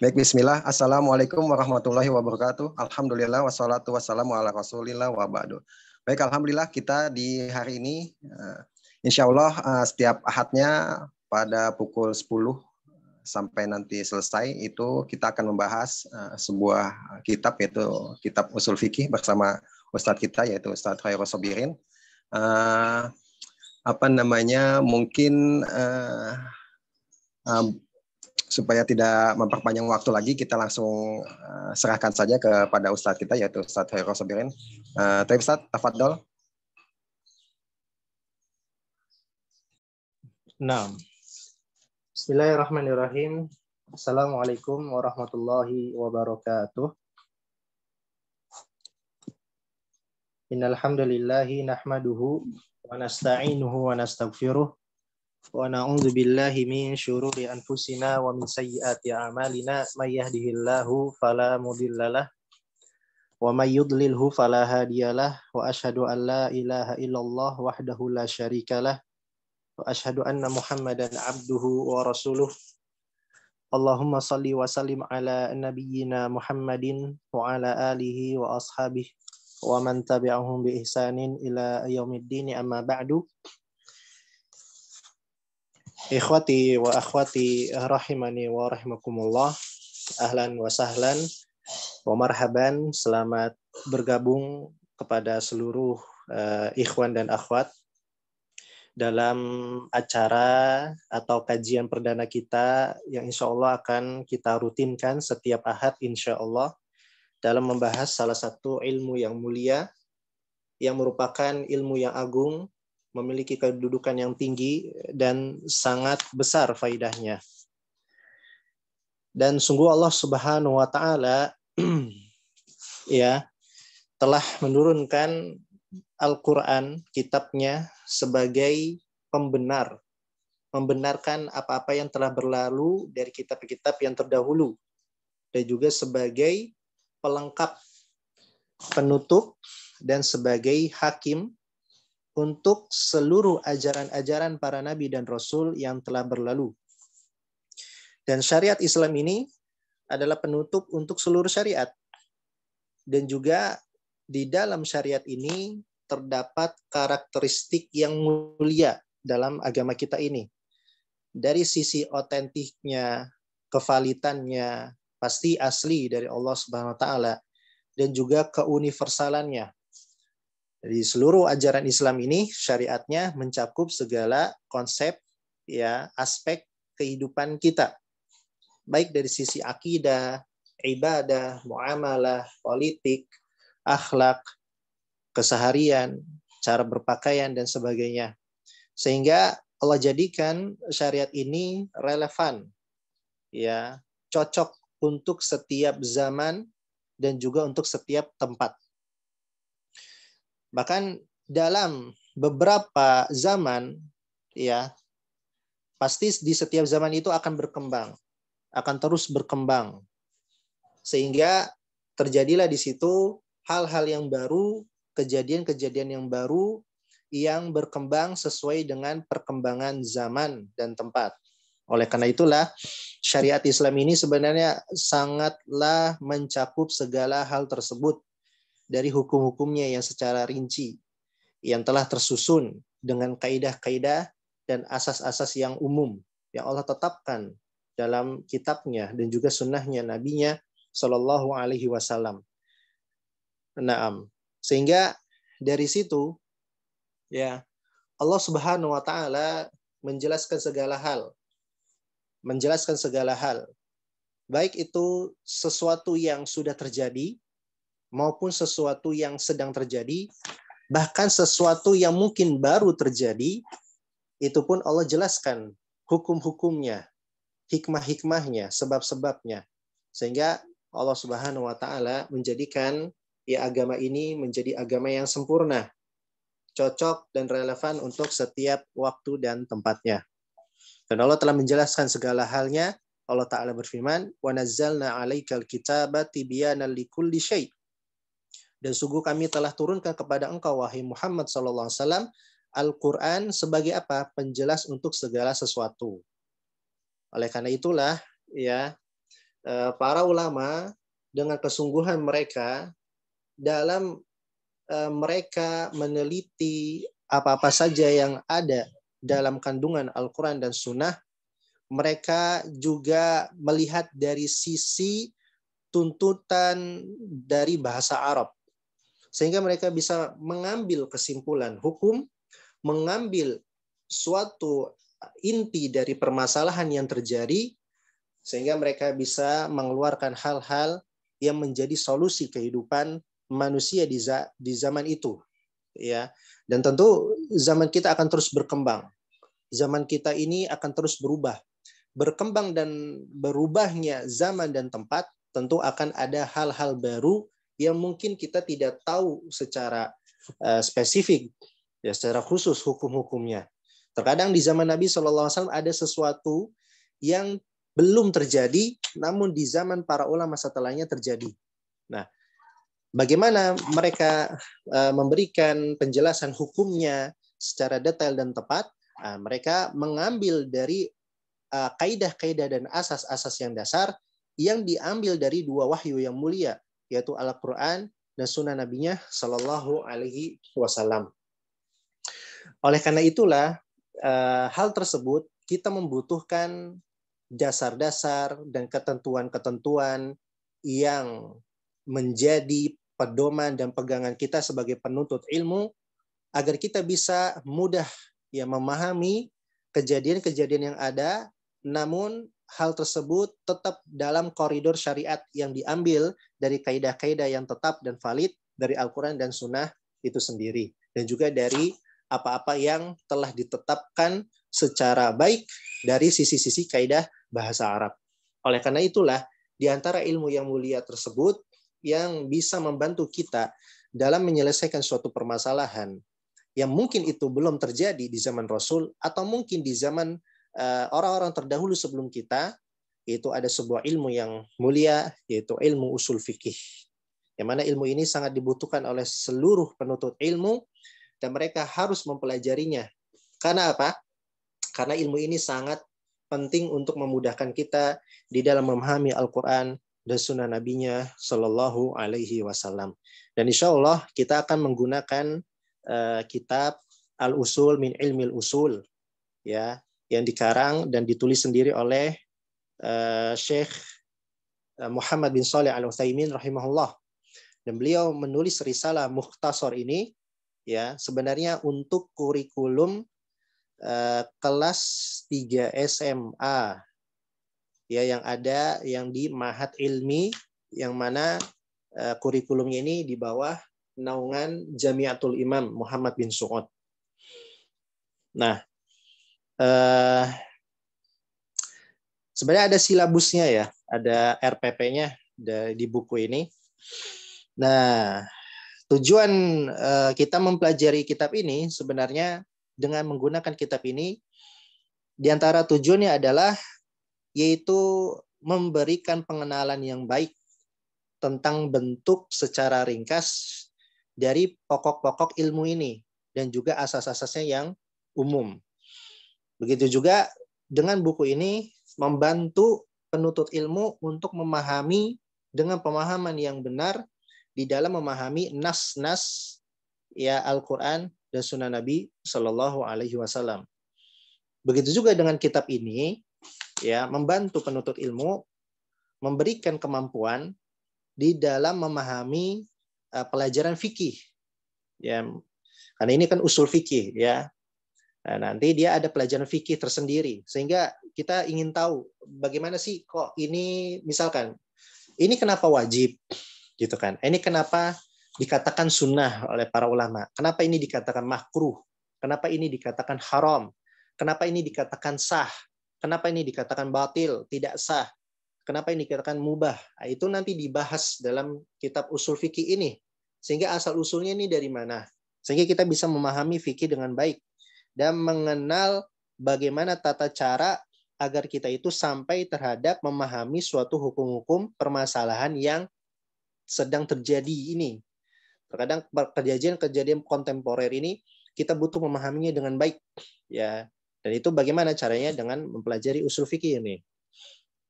Baik, bismillah. Assalamualaikum warahmatullahi wabarakatuh. Alhamdulillah, wassalatu wassalamu ala rasulillah wa ba'du. Baik, alhamdulillah kita di hari ini, insya Allah setiap ahadnya pada pukul 10 sampai nanti selesai, itu kita akan membahas sebuah kitab, yaitu kitab usul fikih bersama Ustadz kita, yaitu Ustadz Khairul Sobirin. Mungkin supaya tidak memperpanjang waktu lagi, kita langsung serahkan saja kepada Ustadz kita, yaitu Ustadz Khairul Sobirin. Ustadz, tafadhol. Nah, Bismillahirrahmanirrahim. Assalamualaikum warahmatullahi wabarakatuh. Innal hamdalillahi nahmaduhu wa nasta'inuhu wa nastaghfiruh wa na'udzu billahi min syururi anfusina wa min sayyiati a'malina may yahdihillahu fala mudhillalah wa may yudlilhu fala hadiyalah wa asyhadu an la ilaha illallah wahdahu la syarikalah wa asyhadu anna Muhammadan abduhu wa rasuluh. Allahumma salli wa sallim ala nabiyyina Muhammadin wa ala alihi wa ashabihi wa man tabi'ahum bi ihsanin ila yaumiddin, amma ba'du. Ikhwati wa akhwati rahimani wa rahimakumullah. Ahlan wa sahlan wa marhaban. Selamat bergabung kepada seluruh ikhwan dan akhwat dalam acara atau kajian perdana kita yang insya Allah akan kita rutinkan setiap ahad insya Allah dalam membahas salah satu ilmu yang mulia, yang merupakan ilmu yang agung, memiliki kedudukan yang tinggi dan sangat besar faidahnya. Dan sungguh Allah Subhanahu wa taala ya telah menurunkan Al-Quran, kitabnya, sebagai pembenar, membenarkan apa-apa yang telah berlalu dari kitab-kitab yang terdahulu, dan juga sebagai pelengkap, penutup, dan sebagai hakim untuk seluruh ajaran-ajaran para nabi dan rasul yang telah berlalu. Dan syariat Islam ini adalah penutup untuk seluruh syariat. Dan juga di dalam syariat ini terdapat karakteristik yang mulia dalam agama kita ini. Dari sisi otentiknya, kevalitannya, pasti asli dari Allah Subhanahu wa taala, dan juga keuniversalannya. Jadi seluruh ajaran Islam ini syariatnya mencakup segala konsep ya, aspek kehidupan kita. Baik dari sisi akidah, ibadah, muamalah, politik, akhlak, keseharian, cara berpakaian dan sebagainya. Sehingga Allah jadikan syariat ini relevan, ya, cocok untuk setiap zaman dan juga untuk setiap tempat. Bahkan dalam beberapa zaman, ya, pasti di setiap zaman itu akan berkembang, akan terus berkembang, sehingga terjadilah di situ hal-hal yang baru, kejadian-kejadian yang baru yang berkembang sesuai dengan perkembangan zaman dan tempat. Oleh karena itulah syariat Islam ini sebenarnya sangatlah mencakup segala hal tersebut, dari hukum-hukumnya yang secara rinci, yang telah tersusun dengan kaidah-kaidah dan asas-asas yang umum yang Allah tetapkan dalam kitabnya dan juga sunnahnya nabinya Shallallahu Alaihi Wasallam. Naam. Sehingga dari situ ya Allah Subhanahu wa taala menjelaskan segala hal. Baik itu sesuatu yang sudah terjadi maupun sesuatu yang sedang terjadi, bahkan sesuatu yang mungkin baru terjadi, itu pun Allah jelaskan hukum-hukumnya, hikmah-hikmahnya, sebab-sebabnya. Sehingga Allah Subhanahu wa taala menjadikan ya agama ini menjadi agama yang sempurna, cocok dan relevan untuk setiap waktu dan tempatnya. Dan Allah telah menjelaskan segala halnya. Allah Ta'ala berfirman, wa nazzalna 'alaikal kitaba tibyanan likulli syai'. Dan sungguh kami telah turunkan kepada engkau wahai Muhammad SAW Al-Quran sebagai apa? Penjelas untuk segala sesuatu. Oleh karena itulah ya para ulama dengan kesungguhan mereka dalam mereka meneliti apa-apa saja yang ada dalam kandungan Al-Quran dan Sunnah, mereka juga melihat dari sisi tuntutan dari bahasa Arab. Sehingga mereka bisa mengambil kesimpulan hukum, mengambil suatu inti dari permasalahan yang terjadi, sehingga mereka bisa mengeluarkan hal-hal yang menjadi solusi kehidupan manusia di zaman itu. Ya, dan tentu zaman kita akan terus berkembang. Zaman kita ini akan terus berubah. Berkembang dan berubahnya zaman dan tempat, tentu akan ada hal-hal baru yang mungkin kita tidak tahu secara spesifik, ya secara khusus hukum-hukumnya. Terkadang di zaman Nabi SAW ada sesuatu yang belum terjadi, namun di zaman para ulama setelahnya terjadi. Nah, bagaimana mereka memberikan penjelasan hukumnya secara detail dan tepat? Mereka mengambil dari kaidah-kaidah dan asas-asas yang dasar yang diambil dari dua wahyu yang mulia, yaitu Al-Quran dan Sunnah Nabi-Nya Sallallahu Alaihi Wasallam. Oleh karena itulah hal tersebut kita membutuhkan dasar-dasar dan ketentuan-ketentuan yang menjadi pedoman dan pegangan kita sebagai penuntut ilmu agar kita bisa mudah ya memahami kejadian-kejadian yang ada, namun hal tersebut tetap dalam koridor syariat yang diambil dari kaidah-kaidah yang tetap dan valid dari Al-Quran dan Sunnah itu sendiri. Dan juga dari apa-apa yang telah ditetapkan secara baik dari sisi-sisi kaidah bahasa Arab. Oleh karena itulah, di antara ilmu yang mulia tersebut yang bisa membantu kita dalam menyelesaikan suatu permasalahan yang mungkin itu belum terjadi di zaman Rasul atau mungkin di zaman orang-orang terdahulu sebelum kita, yaitu ada sebuah ilmu yang mulia, yaitu ilmu usul fikih. Yang mana ilmu ini sangat dibutuhkan oleh seluruh penuntut ilmu dan mereka harus mempelajarinya. Karena apa? Karena ilmu ini sangat penting untuk memudahkan kita di dalam memahami Al-Quran dan Sunnah Nabi-Nya Sallallahu Alaihi Wasallam. Dan insya Allah kita akan menggunakan kitab Al-Usul min Ilmil Usul, ya, yang dikarang dan ditulis sendiri oleh Syekh Muhammad bin Shalih Al-Utsaimin rahimahullah. Dan beliau menulis risalah mukhtasar ini ya sebenarnya untuk kurikulum kelas 3 SMA ya yang ada yang di Ma'had Ilmi, yang mana kurikulumnya ini di bawah naungan Jamiatul Imam Muhammad bin Saud. Nah, sebenarnya ada silabusnya ya, ada RPP-nya di buku ini. Nah, tujuan kita mempelajari kitab ini sebenarnya dengan menggunakan kitab ini, di antara tujuannya adalah yaitu memberikan pengenalan yang baik tentang bentuk secara ringkas dari pokok-pokok ilmu ini dan juga asas-asasnya yang umum. Begitu juga dengan buku ini membantu penuntut ilmu untuk memahami dengan pemahaman yang benar di dalam memahami nas-nas ya Al-Quran dan Sunnah Nabi Sallallahu Alaihi Wasallam. Begitu juga dengan kitab ini ya membantu penuntut ilmu memberikan kemampuan di dalam memahami pelajaran fikih ya, karena ini kan usul fikih ya. Nah, nanti dia ada pelajaran fikih tersendiri sehingga kita ingin tahu bagaimana sih kok ini, misalkan ini kenapa wajib gitu kan, ini kenapa dikatakan sunnah oleh para ulama, kenapa ini dikatakan makruh, kenapa ini dikatakan haram, kenapa ini dikatakan sah, kenapa ini dikatakan batil, tidak sah, kenapa ini dikatakan mubah. Nah, itu nanti dibahas dalam kitab usul fikih ini. Sehingga asal usulnya ini dari mana. Sehingga kita bisa memahami fikih dengan baik. Dan mengenal bagaimana tata cara agar kita itu sampai terhadap memahami suatu hukum-hukum permasalahan yang sedang terjadi ini. Terkadang kejadian kontemporer ini kita butuh memahaminya dengan baik. Ya. Dan itu bagaimana caranya dengan mempelajari usul fikih ini.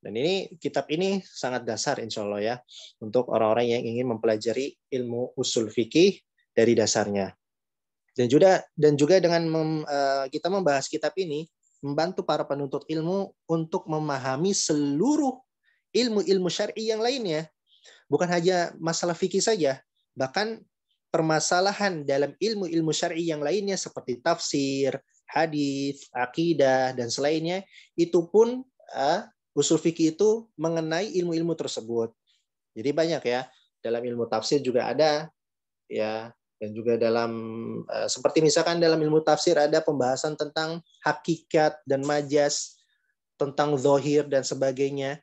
Dan ini kitab ini sangat dasar insya Allah ya untuk orang-orang yang ingin mempelajari ilmu usul fikih dari dasarnya. Dan juga dengan kita membahas kitab ini membantu para penuntut ilmu untuk memahami seluruh ilmu-ilmu syar'i yang lainnya. Bukan hanya masalah fikih saja, bahkan permasalahan dalam ilmu-ilmu syar'i yang lainnya seperti tafsir, hadis, akidah dan selainnya itu pun usul fikih itu mengenai ilmu-ilmu tersebut. Jadi banyak ya, dalam ilmu tafsir juga ada ya, dan juga dalam seperti misalkan dalam ilmu tafsir ada pembahasan tentang hakikat dan majaz, tentang zahir dan sebagainya.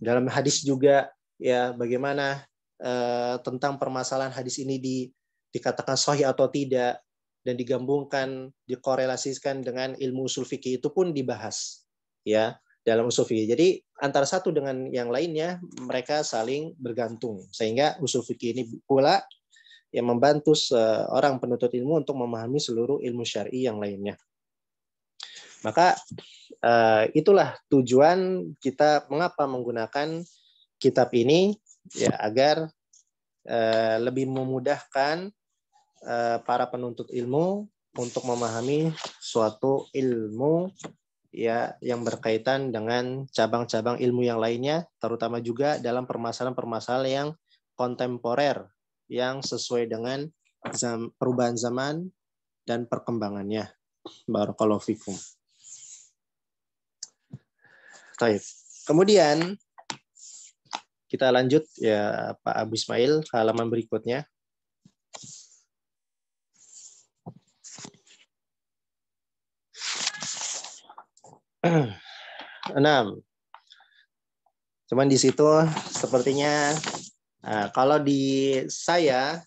Dalam hadis juga ya bagaimana tentang permasalahan hadis ini dikatakan sahih atau tidak, dan digabungkan, dikorelasikan dengan ilmu usul fikih itu pun dibahas ya dalam usul fikih. Jadi antara satu dengan yang lainnya mereka saling bergantung, sehingga usul fikih ini pula yang membantu seorang penuntut ilmu untuk memahami seluruh ilmu syar'i yang lainnya. Maka itulah tujuan kita mengapa menggunakan kitab ini ya, agar lebih memudahkan para penuntut ilmu untuk memahami suatu ilmu ya yang berkaitan dengan cabang-cabang ilmu yang lainnya, terutama juga dalam permasalahan-permasalahan yang kontemporer yang sesuai dengan perubahan zaman dan perkembangannya. Barakallahu fikum. Baik. Kemudian kita lanjut ya Pak Abu Ismail, halaman berikutnya. 6. Cuman di situ sepertinya kalau di saya,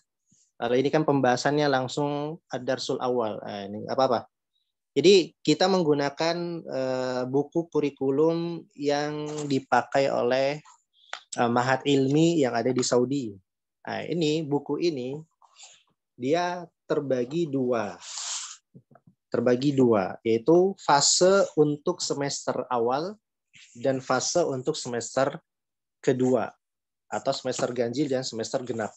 kalau ini kan pembahasannya langsung ad-darsul awal. Ini apa-apa. Jadi kita menggunakan buku kurikulum yang dipakai oleh Mahat Ilmi yang ada di Saudi. Nah, ini buku ini dia terbagi dua, yaitu fase untuk semester awal dan fase untuk semester kedua atau semester ganjil dan semester genap.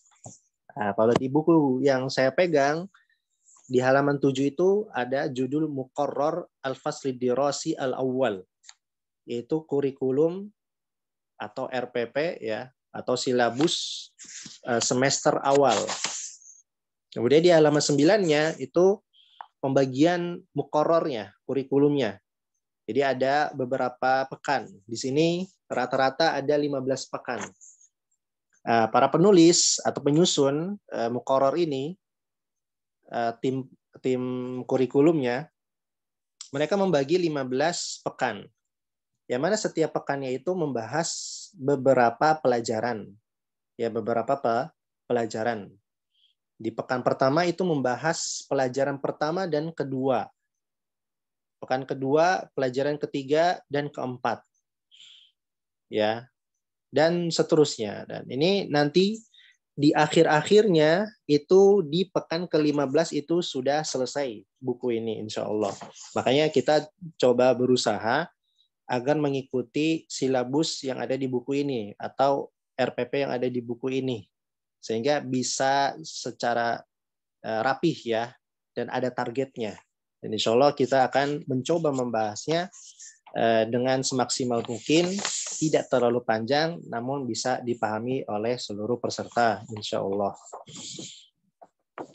Nah, kalau di buku yang saya pegang di halaman 7 itu ada judul Muqarrar Al-Fasli Dirasi Al-Awwal, yaitu kurikulum atau RPP ya, atau silabus semester awal. Kemudian di halaman 9-nya itu pembagian muqarrarnya, kurikulumnya. Jadi ada beberapa pekan. Di sini rata-rata ada 15 pekan. Para penulis atau penyusun muqarrar ini, tim kurikulumnya, mereka membagi 15 pekan. Yang mana setiap pekannya itu membahas beberapa pelajaran. Ya, beberapa pelajaran. Di pekan pertama itu membahas pelajaran pertama dan kedua. Pekan kedua, pelajaran ketiga dan keempat. Ya. Dan seterusnya. Dan ini nanti di akhir-akhirnya itu di pekan ke-15 itu sudah selesai buku ini insya Allah. Makanya kita coba berusaha agar mengikuti silabus yang ada di buku ini atau RPP yang ada di buku ini, sehingga bisa secara rapih ya, dan ada targetnya. Dan insya Allah kita akan mencoba membahasnya dengan semaksimal mungkin, tidak terlalu panjang, namun bisa dipahami oleh seluruh peserta insya Allah.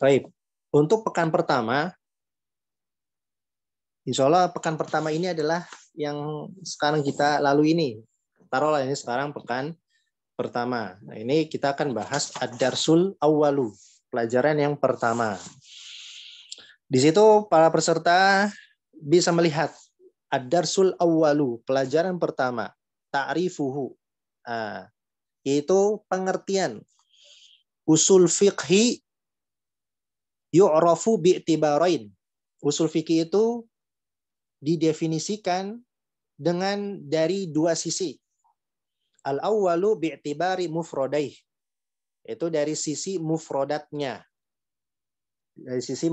Baik, untuk pekan pertama, insya Allah pekan pertama ini adalah yang sekarang kita lalui ini. Taruhlah ini sekarang pekan pertama. Nah, ini kita akan bahas ad-darsul awwalu, pelajaran yang pertama. Di situ para peserta bisa melihat ad-darsul awwalu, pelajaran pertama, ta'rifuhu, yaitu pengertian usul fiqhi yu'rafu bi'tibarain. Usul fikih itu didefinisikan dengan dari dua sisi. Al-awwalu bi'tibari mufradaih, itu dari sisi mufradatnya. Dari sisi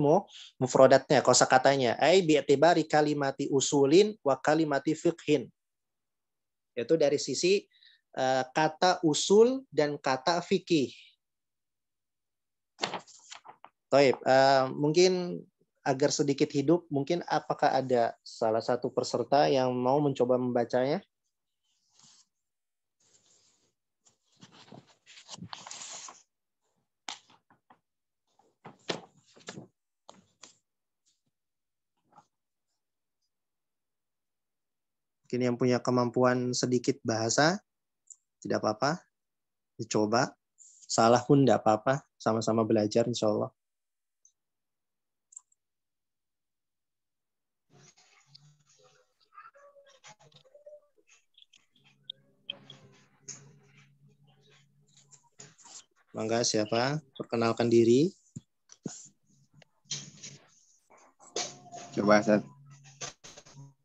mufradatnya, kosakatanya. Ai bi'tibari kalimati usulin wa kalimati fiqhin. yaitu dari sisi kata usul dan kata fikih. Taib, mungkin agar sedikit hidup, mungkin apakah ada salah satu peserta yang mau mencoba membacanya? Mungkin yang punya kemampuan sedikit bahasa, tidak apa-apa, dicoba. Salah pun tidak apa-apa, sama-sama belajar insya Allah. Mangga siapa? Perkenalkan diri. Coba Ustaz.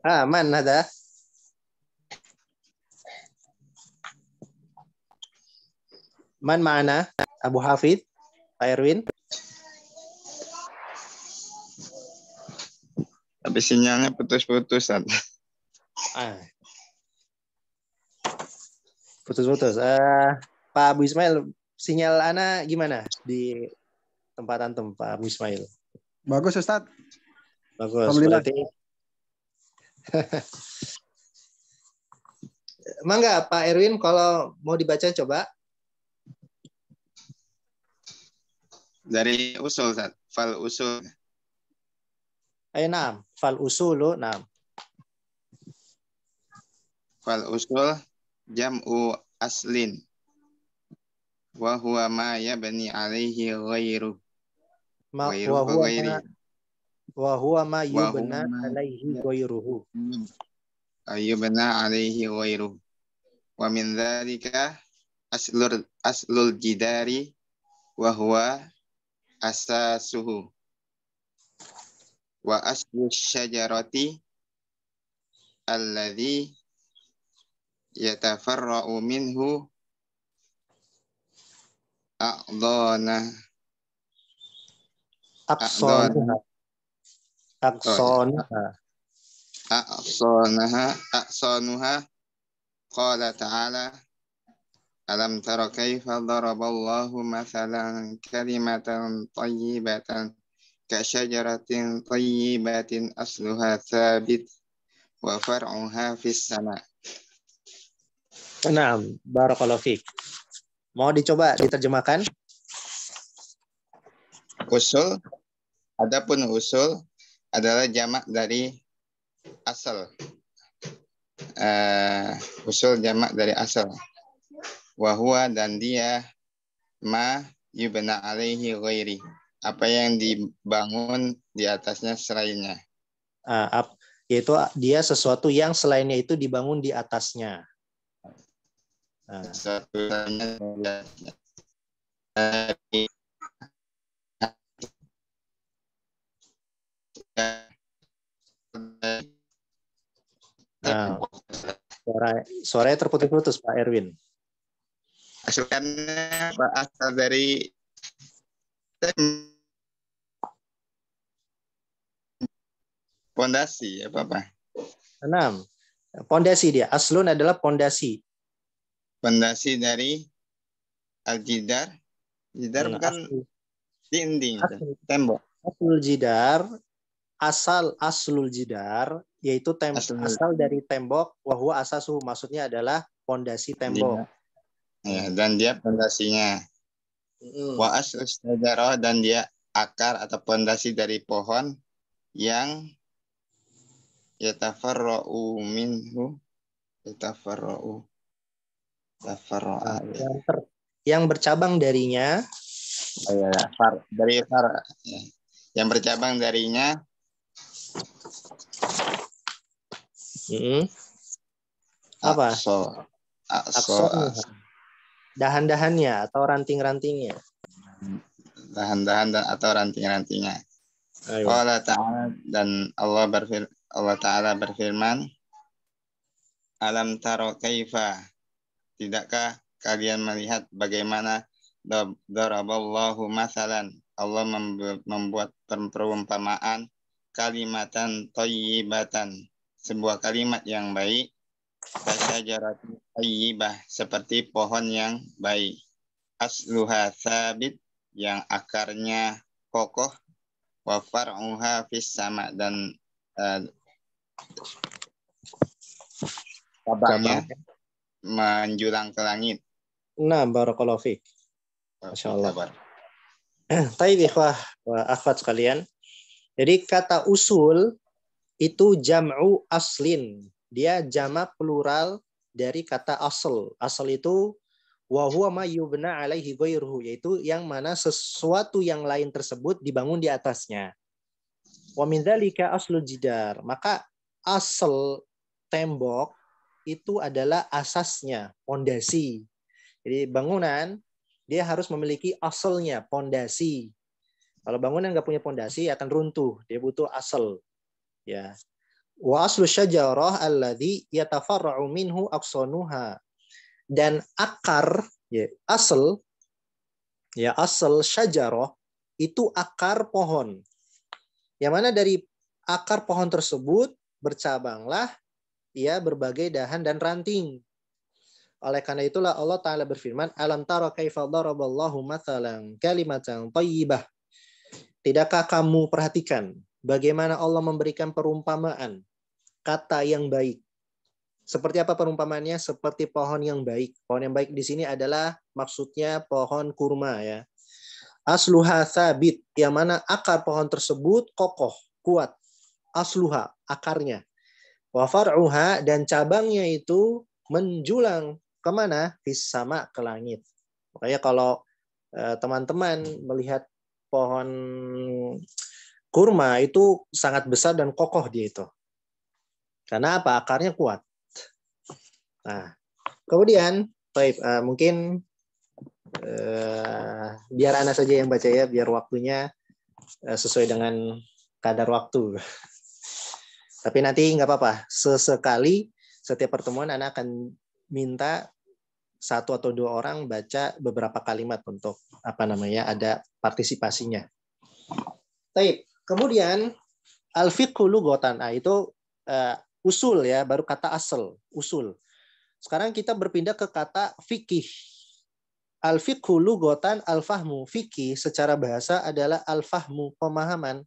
Man ada? Man mana? Abu Hafid? Pak Erwin? Tapi sinyalnya putus-putus Ustaz. Putus-putus. Pak Abu Ismail, sinyal Ana gimana di tempat antum, Pak Abu Ismail? Bagus Ustaz. Bagus. Alhamdulillah. Berarti Mangga Pak Erwin, kalau mau dibaca coba. Dari usul Ustaz. Fal usul. Ayo naam. Fal usulu naam. Fal usul jam'u aslin. Wa huwa ma yabni alaihi ghairu. Wa Ghairu wa ghairi. huwa ma Wa yubna huwa ma alaihi ghairuhu. yubna alaihi ghairu. Wa min dzalika aslul jidari wa huwa asasuhu. Wa aslu syajarati alladhi yatafarra'u minhu a'dhana Aqsanuha. aqsanuha qala ta'ala alam tara kaifa daraballahu mathalan kalimatan thayyibatan kasyajaratin thayyibatin asluha thabit wa far'uha fis sama. Naam, barakallahu fiik. Mau dicoba diterjemahkan? Usul, adapun usul adalah jamak dari asal. Usul jamak dari asal. Wahwa dan dia ma yubna alaihi ghairi. Apa yang dibangun di atasnya selainnya. Yaitu dia sesuatu yang selainnya itu dibangun di atasnya. Satunya Suaranya terputus-putus Pak Erwin. Asalnya asal dari pondasi apa? 6. Pondasi dia. Aslun adalah pondasi. Pondasi dari al-jidar. Jidar bukan dinding, tembok. Aslul jidar, aslul jidar, yaitu asal dari tembok, wahwa asasu, maksudnya adalah pondasi tembok. Ya, dan dia pondasinya. Wa aslus syajarah, dan dia akar atau pondasi dari pohon yang yatafarra'u minhu yang bercabang darinya. Yang bercabang darinya apa? Dahan-dahannya atau ranting-rantingnya. Dahan-dahan atau ranting-rantingnya. Allah Ta'ala, dan Allah Ta'ala berfirman, alam taro kaifa, tidakkah kalian melihat bagaimana daraballahu masalan, Allah membuat perumpamaan kalimatan thayyibatan, sebuah kalimat yang baik, Kasyajaratin thayyibah, seperti pohon yang baik. Asluha sabit, yang akarnya kokoh. Wa far'uha fis sama, dan cabangnya menjulang ke langit. Nah, barakallahu fiik. Masya Allah. Kabar. Taib ikhwah wa akhwat sekalian. Jadi kata usul itu jam'u aslin. Dia jamak plural dari kata asal. Asal itu wa huwa ma yubna alaihi ghairuhu, yaitu yang mana sesuatu yang lain tersebut dibangun di atasnya. Wa min dzalika aslul jidar. Maka asal tembok itu adalah asasnya, pondasi. Jadi bangunan dia harus memiliki asalnya, pondasi. Kalau bangunan nggak punya pondasi akan runtuh, dia butuh asal. Ya. Wa aslu syajarah alladhi yatafarra'u minhu aqsanuha. Dan akar, ya, asal syajarah itu akar pohon. Yang mana dari akar pohon tersebut bercabanglah ya berbagai dahan dan ranting. Oleh karena itulah Allah Ta'ala berfirman, Alam tara kaifa daraballahu mathalan kalimatan thayyibah. Tidakkah kamu perhatikan bagaimana Allah memberikan perumpamaan kata yang baik? Seperti apa perumpamaannya? Seperti pohon yang baik. Pohon yang baik di sini adalah maksudnya pohon kurma ya. Asluha sabit, yang mana akar pohon tersebut kokoh, kuat. Asluha, akarnya. Wa far'uha, dan cabangnya itu menjulang kemana? Fis sama, ke langit. Makanya kalau teman-teman melihat pohon kurma itu sangat besar dan kokoh dia itu. Karena apa? Akarnya kuat. Nah, kemudian mungkin biar Ana saja yang baca ya, biar waktunya sesuai dengan kadar waktu. Tapi nanti nggak apa-apa, sesekali setiap pertemuan Ana akan minta 1 atau 2 orang baca beberapa kalimat untuk ada partisipasinya. Baik, kemudian al-fiqhu lughatan, itu usul ya, baru kata asal, usul. Sekarang kita berpindah ke kata fikih. Al-fiqhu lughatan al-fahmu, fikih secara bahasa adalah al-fahmu, pemahaman.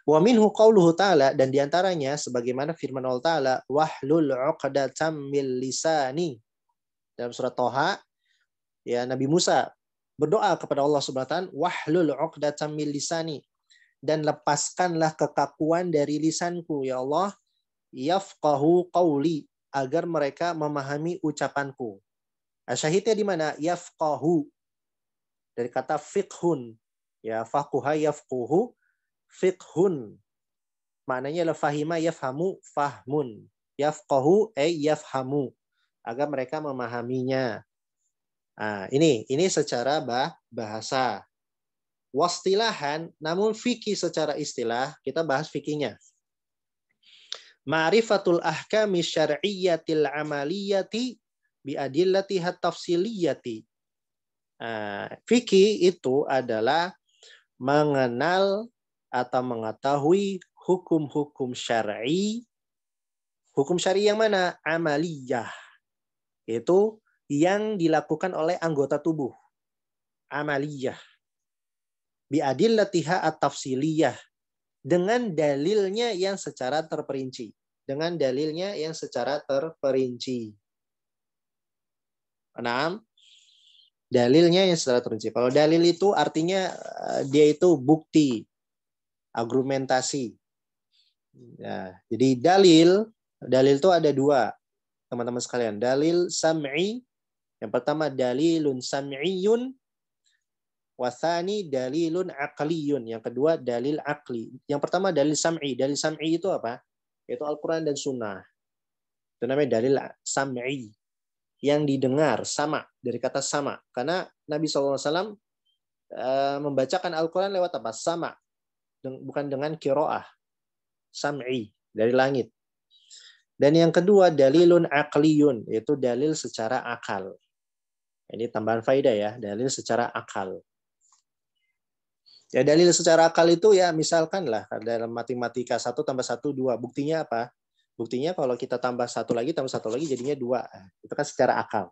Wa minhu qauluhu ta'ala, dan diantaranya sebagaimana firman Allah Ta'ala, wahlul 'uqdatam min lisani. Dalam surat Toha, ya Nabi Musa berdoa kepada Allah Subhanahu wa ta'ala, wahlul 'uqdatam min lisani, dan lepaskanlah kekakuan dari lisanku ya Allah, yafqahu qauli, agar mereka memahami ucapanku. Syahidnya di mana? Yafqahu, dari kata fiqhun, ya faqaha yafquhu, fiqhun, maknanya la fahima yafhamu fahmun, yafqahu yafhamu, agar mereka memahaminya. Nah, ini secara bahasa. Wastilahan, namun fikih secara istilah, kita bahas fikihnya. Ma'rifatul ahkami syar'iyyatil amaliyati biadillatiha tafsiliyati. Fikih itu adalah mengenal atau mengetahui hukum-hukum syar'i. Hukum syar'i yang mana? Amaliyah. Itu yang dilakukan oleh anggota tubuh. Amaliyah. Biadillatiha at-tafsiliyah. Dengan dalilnya yang secara terperinci. Dengan dalilnya yang secara terperinci. 6. Dalilnya yang secara terperinci. Kalau dalil itu artinya dia itu bukti, argumentasi. Ya, jadi dalil itu ada 2, teman-teman sekalian. Dalil sam'i, yang pertama dalilun sam'iyun, wasani dalilun aqliyun, yang kedua dalil aqli. Yang pertama dalil sam'i. Dalil sam'i itu apa? Itu Al-Quran dan Sunnah. Itu namanya dalil sam'i, yang didengar, sama, dari kata sama. Karena Nabi SAW membacakan Al-Quran lewat apa? Sama, bukan dengan qiraah. Sam'i, dari langit. Dan yang kedua dalilun aqliyun, yaitu dalil secara akal. Ini tambahan faedah ya, dalil secara akal. Ya, dalil secara akal itu ya misalkan lah dalam matematika 1 tambah 1 2. Buktinya apa? Buktinya kalau kita tambah satu lagi jadinya 2. Itu kan secara akal.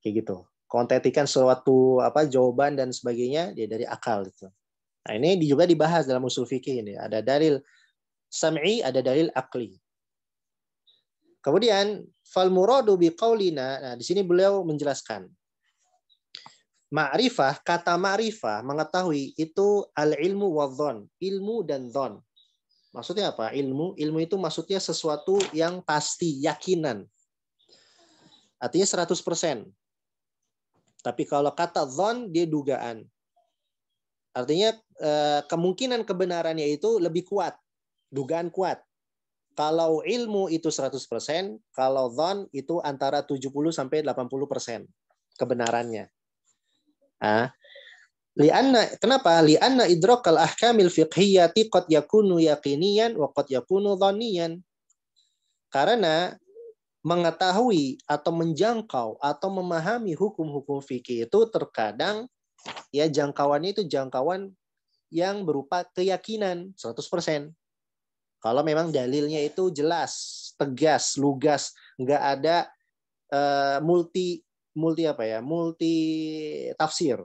Kayak gitu. Kontetikan suatu jawaban dan sebagainya dia dari akal itu. Nah, ini juga dibahas dalam usul fikih ini. Ada dalil sam'i, ada dalil akli. Kemudian fal muradu biqaulina. Nah, di sini beliau menjelaskan. Ma'rifah, kata ma'rifah, mengetahui itu al-ilmu wa dhon, ilmu dan dhon. Maksudnya apa? Ilmu itu maksudnya sesuatu yang pasti, yakinan. Artinya 100%. Tapi kalau kata dhon, dia dugaan. Artinya kemungkinan kebenarannya itu lebih kuat. Dugaan kuat. Kalau ilmu itu 100%, kalau dhon itu antara 70-80% kebenarannya. Kenapa? Lianna idrakal ahkamil fiqhiyati qad yakunu yaqiniyan wa qad yakunu dhanniyan. Karena mengetahui atau menjangkau atau memahami hukum-hukum fikih itu terkadang ya jangkauannya itu jangkauan yang berupa keyakinan 100%. Kalau memang dalilnya itu jelas, tegas, lugas, nggak ada multi tafsir.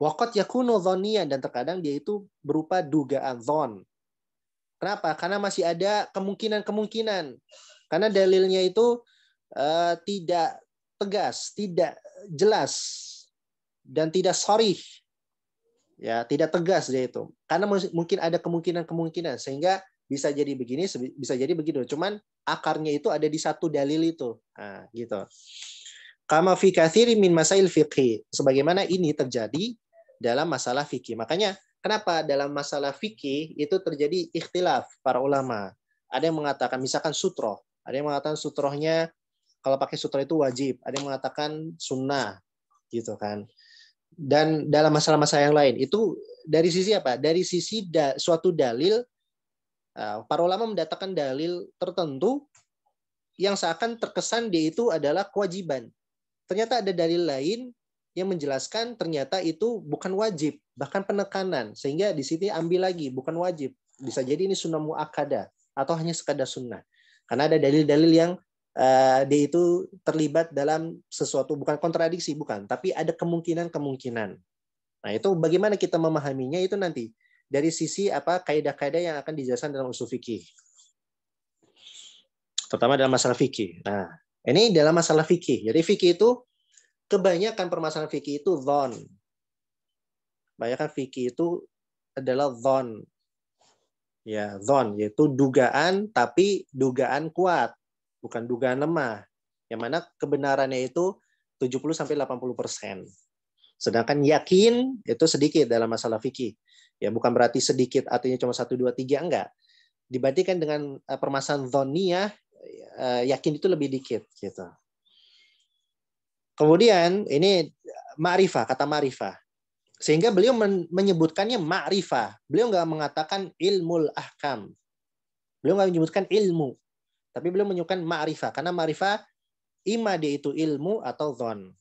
Waqat yakunu dhaniyan, dan terkadang dia itu berupa dugaan dhon. Kenapa? Karena masih ada kemungkinan. Karena dalilnya itu tidak tegas, tidak jelas, dan tidak sharih. Ya, tidak tegas dia itu. Karena mungkin ada kemungkinan sehingga bisa jadi begini, bisa jadi begitu. Cuman akarnya itu ada di satu dalil itu. Nah, gitu. Kama fi katsiri min masail fiqhi. Sebagaimana ini terjadi dalam masalah fikih. Makanya kenapa dalam masalah fikih itu terjadi ikhtilaf para ulama. Ada yang mengatakan misalkan sutroh. Ada yang mengatakan sutrohnya kalau pakai sutroh itu wajib. Ada yang mengatakan sunnah. Gitu kan. Dan dalam masalah-masalah yang lain itu dari sisi apa? Dari sisi suatu dalil, para ulama mendatangkan dalil tertentu yang seakan terkesan dia itu adalah kewajiban. Ternyata ada dalil lain yang menjelaskan ternyata itu bukan wajib, bahkan penekanan, sehingga di sini ambil lagi bukan wajib. Bisa jadi ini sunnah muakkadah atau hanya sekadar sunnah. Karena ada dalil-dalil yang dia itu terlibat dalam sesuatu, bukan kontradiksi, bukan, tapi ada kemungkinan. Nah, itu bagaimana kita memahaminya itu nanti dari sisi kaidah-kaidah yang akan dijelaskan dalam usul fikih. Terutama dalam masalah fikih. Nah, ini dalam masalah fikih. Jadi fikih itu kebanyakan permasalahan fikih itu dhon. Kebanyakan fikih itu adalah dhon. Ya, dhon yaitu dugaan, tapi dugaan kuat. Bukan dugaan lemah, yang mana kebenarannya itu 70-80%. Sedangkan yakin itu sedikit dalam masalah fikih. Ya, bukan berarti sedikit artinya cuma 1, 2, 3, enggak. Dibandingkan dengan permasalahan dhoniyah, yakin itu lebih dikit gitu. Kemudian ini ma'rifah, kata ma'rifah. Sehingga beliau menyebutkannya ma'rifah. Beliau enggak mengatakan ilmul ahkam. Beliau enggak menyebutkan ilmu. Tapi beliau menyebutkan ma'rifah. Karena ma'rifah, ima dia itu ilmu atau dhon.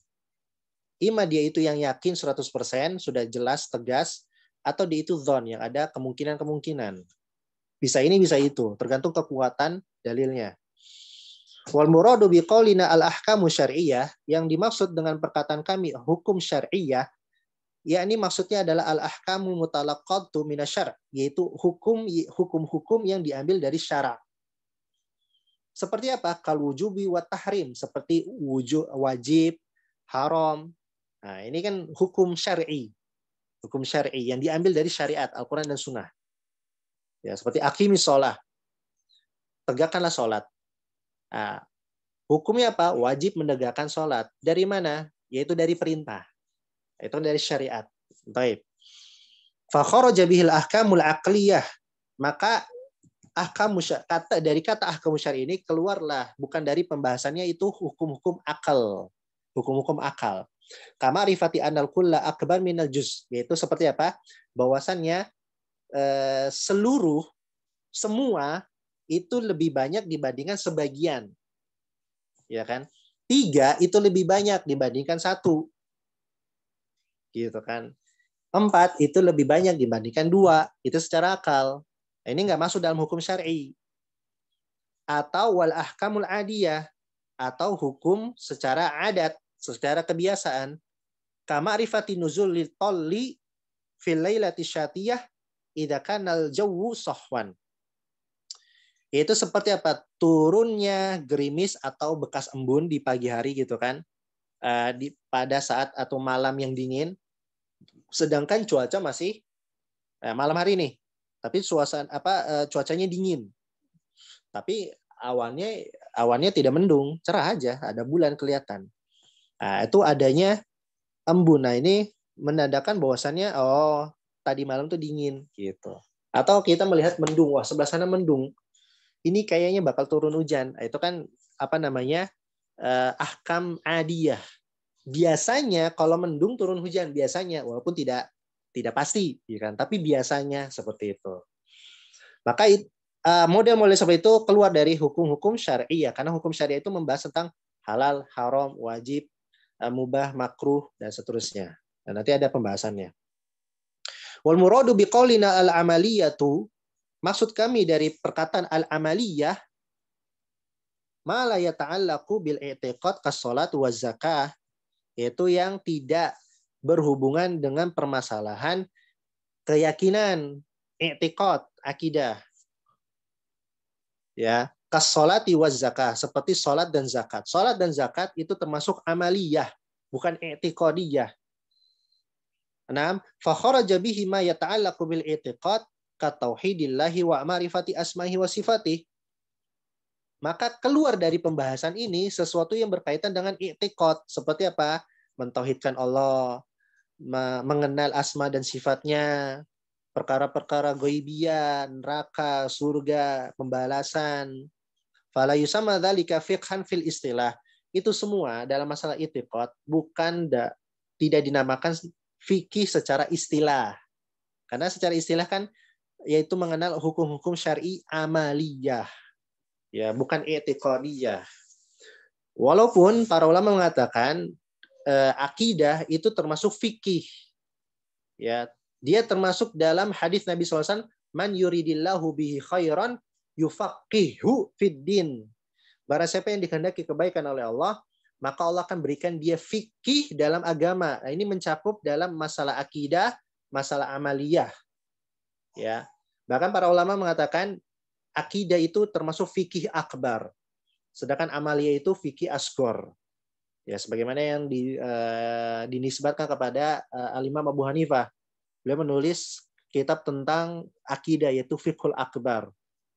Ima dia itu yang yakin 100%, sudah jelas, tegas, atau dia itu dhon, yang ada kemungkinan-kemungkinan. Bisa ini, bisa itu. Tergantung kekuatan dalilnya. Wal muradu biqaulina al-ahkamu syar'iyyah, yang dimaksud dengan perkataan kami, hukum syar'iyyah, yakni maksudnya adalah al-ahkamu mutalaqqatu minasyar', yaitu hukum-hukum yang diambil dari syara'. Seperti apa? Kal wujubi wa tahrim, seperti wajib, haram. Nah, ini kan hukum syar'i. Hukum syar'i yang diambil dari syariat Al-Qur'an dan Sunnah. Ya, seperti aqimis shalah. Tegakkanlah salat. Nah, hukumnya apa? Wajib menegakkan salat. Dari mana? Yaitu dari perintah. Itu dari syariat. Baik. Fa kharaja bihil ahkamul aqliyah. Maka dari kata ahkamu syar'i ini keluarlah, bukan dari pembahasannya itu hukum-hukum akal. Hukum-hukum akal. Kama rifati anal kulla akbar minal juz. Yaitu seperti apa? Bahwasannya semua itu lebih banyak dibandingkan sebagian. Ya kan? 3 itu lebih banyak dibandingkan 1. Gitu kan? 4 itu lebih banyak dibandingkan 2. Itu secara akal. Ini nggak masuk dalam hukum syar'i. Atau wal ahkamul adiyah, atau hukum secara adat, secara kebiasaan. Ka'ma'rifati nuzulil talli fil lailati syatiyah idza kana al-jawwu sahwan. Itu seperti apa? Turunnya gerimis atau bekas embun di pagi hari gitu kan. Pada saat atau malam yang dingin, sedangkan cuaca masih malam hari nih, tapi cuacanya dingin, tapi awannya tidak mendung, cerah aja, ada bulan kelihatan. Nah, itu adanya embun. Nah, ini menandakan bahwasannya tadi malam tuh dingin gitu. Atau kita melihat mendung, wah sebelah sana mendung, ini kayaknya bakal turun hujan. Itu kan ahkam adiyah. Biasanya kalau mendung turun hujan, biasanya, walaupun tidak pasti, ya kan? Tapi biasanya seperti itu. Maka model-model seperti itu keluar dari hukum-hukum syariah, karena hukum syariah itu membahas tentang halal, haram, wajib, mubah, makruh, dan seterusnya. Dan nanti ada pembahasannya. Wal muradu biqaulina al-amaliyatu, maksud kami dari perkataan al-amaliyah, ma la yata'allaqu bil i'tiqad kas-shalat wa zakah, yaitu yang tidak berhubungan dengan permasalahan keyakinan, i'tiqad, akidah. Ya, kas-sholati wa zakah, seperti salat dan zakat. Salat dan zakat itu termasuk amaliyah, bukan i'tiqadiyah. 6. Fa kharaja bihi ma yata'allaqu bil i'tiqad ka tauhidillahi wa ma'rifati asma'ihi wa sifatih. Maka keluar dari pembahasan ini sesuatu yang berkaitan dengan i'tiqad, seperti apa? Mentauhidkan Allah, mengenal asma dan sifatnya, perkara-perkara ghaibiyah, neraka, surga, pembalasan. Fala yusamma dzalika fiqhan fil istilah. Itu semua dalam masalah i'tiqad tidak dinamakan fikih secara istilah. Karena secara istilah kan yaitu mengenal hukum-hukum syar'i amaliyah. Ya, bukan i'tiqadiyah. Walaupun para ulama mengatakan akidah itu termasuk fikih. Ya, dia termasuk dalam hadis Nabi SAW, man yuridillahu bihi khairan yufaqihu fid din. Barang siapa yang dikehendaki kebaikan oleh Allah, maka Allah akan berikan dia fikih dalam agama. Nah, ini mencakup dalam masalah akidah, masalah amaliyah. Ya. Bahkan para ulama mengatakan akidah itu termasuk fikih akbar. Sedangkan amaliyah itu fikih asghar. Ya, sebagaimana yang dinisbatkan kepada Al-Imam Abu Hanifah. Beliau menulis kitab tentang akidah, yaitu Fiqhul Akbar.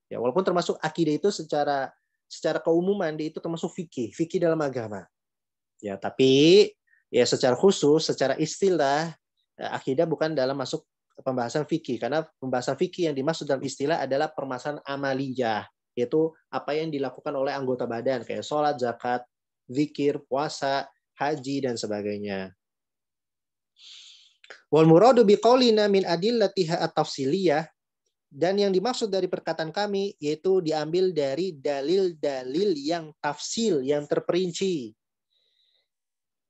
Ya, walaupun termasuk akidah itu secara keumuman itu termasuk fikih dalam agama. Ya, tapi ya secara khusus, secara istilah akidah bukan dalam masuk pembahasan fikih, karena pembahasan fikih yang dimaksud dalam istilah adalah permasalahan amaliyah, yaitu apa yang dilakukan oleh anggota badan kayak sholat, zakat, zikir, puasa, haji, dan sebagainya. Wal muradu biqaulina min adillatiha at-tafsiliyah, dan yang dimaksud dari perkataan kami yaitu diambil dari dalil-dalil yang tafsil, yang terperinci.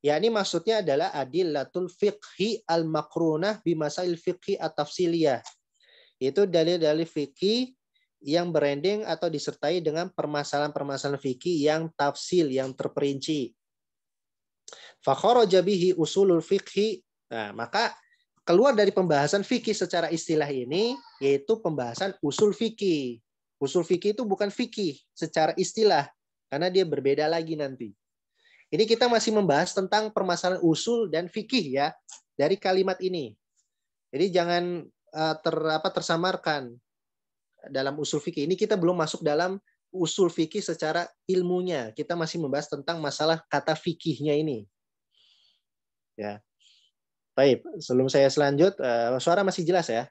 Ya, ini maksudnya adalah adillatul fiqhi al-makrunah bimasail fiqhi at-tafsiliyah. Itu dalil-dalil fikih yang berending atau disertai dengan permasalahan-permasalahan fikih yang tafsil, yang terperinci. Fa kharaja bihi usulul fiqhi. Nah, maka keluar dari pembahasan fikih secara istilah ini yaitu pembahasan usul fikih. Usul fikih itu bukan fikih secara istilah, karena dia berbeda lagi nanti. Ini kita masih membahas tentang permasalahan usul dan fikih ya dari kalimat ini. Jadi jangan tersamarkan dalam usul fikih. Ini kita belum masuk dalam usul fikih secara ilmunya. Kita masih membahas tentang masalah kata fikihnya ini. Ya. Baik, sebelum saya selanjut, suara masih jelas ya?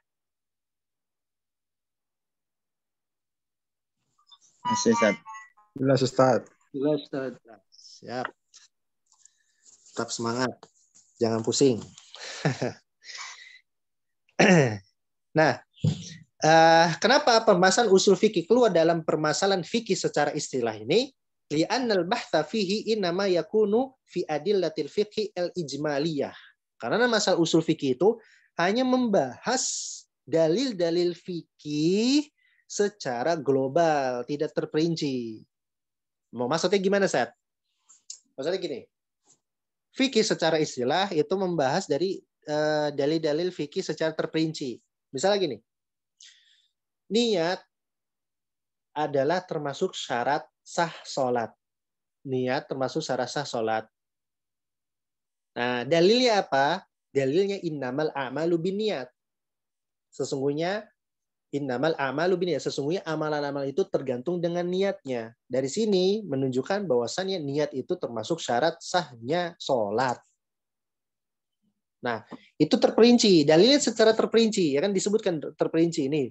Masih, Ustaz. Jelas, Ustaz. Jelas, Ustaz. Siap. Tetap semangat. Jangan pusing. Nah, kenapa permasalahan usul fikih keluar dalam permasalahan fikih secara istilah ini? Li'annal bahtha fihi innama yakunu fi adillatil fiqhi al-ijmaliyah. Karena masalah usul fikih itu hanya membahas dalil-dalil fikih secara global, tidak terperinci. Mau maksudnya gimana, Seth? Maksudnya gini. Fikih secara istilah itu membahas dari dalil-dalil fikih secara terperinci. Misalnya gini. Niat adalah termasuk syarat sah salat. Niat termasuk syarat sah salat. Nah, dalilnya apa? Dalilnya innamal a'malu binniyat. Sesungguhnya innamal a'malu binniyat. Sesungguhnya amalan-amalan itu tergantung dengan niatnya. Dari sini menunjukkan bahwasannya niat itu termasuk syarat sahnya salat. Nah, itu terperinci. Dalilnya secara terperinci, ya kan disebutkan terperinci ini.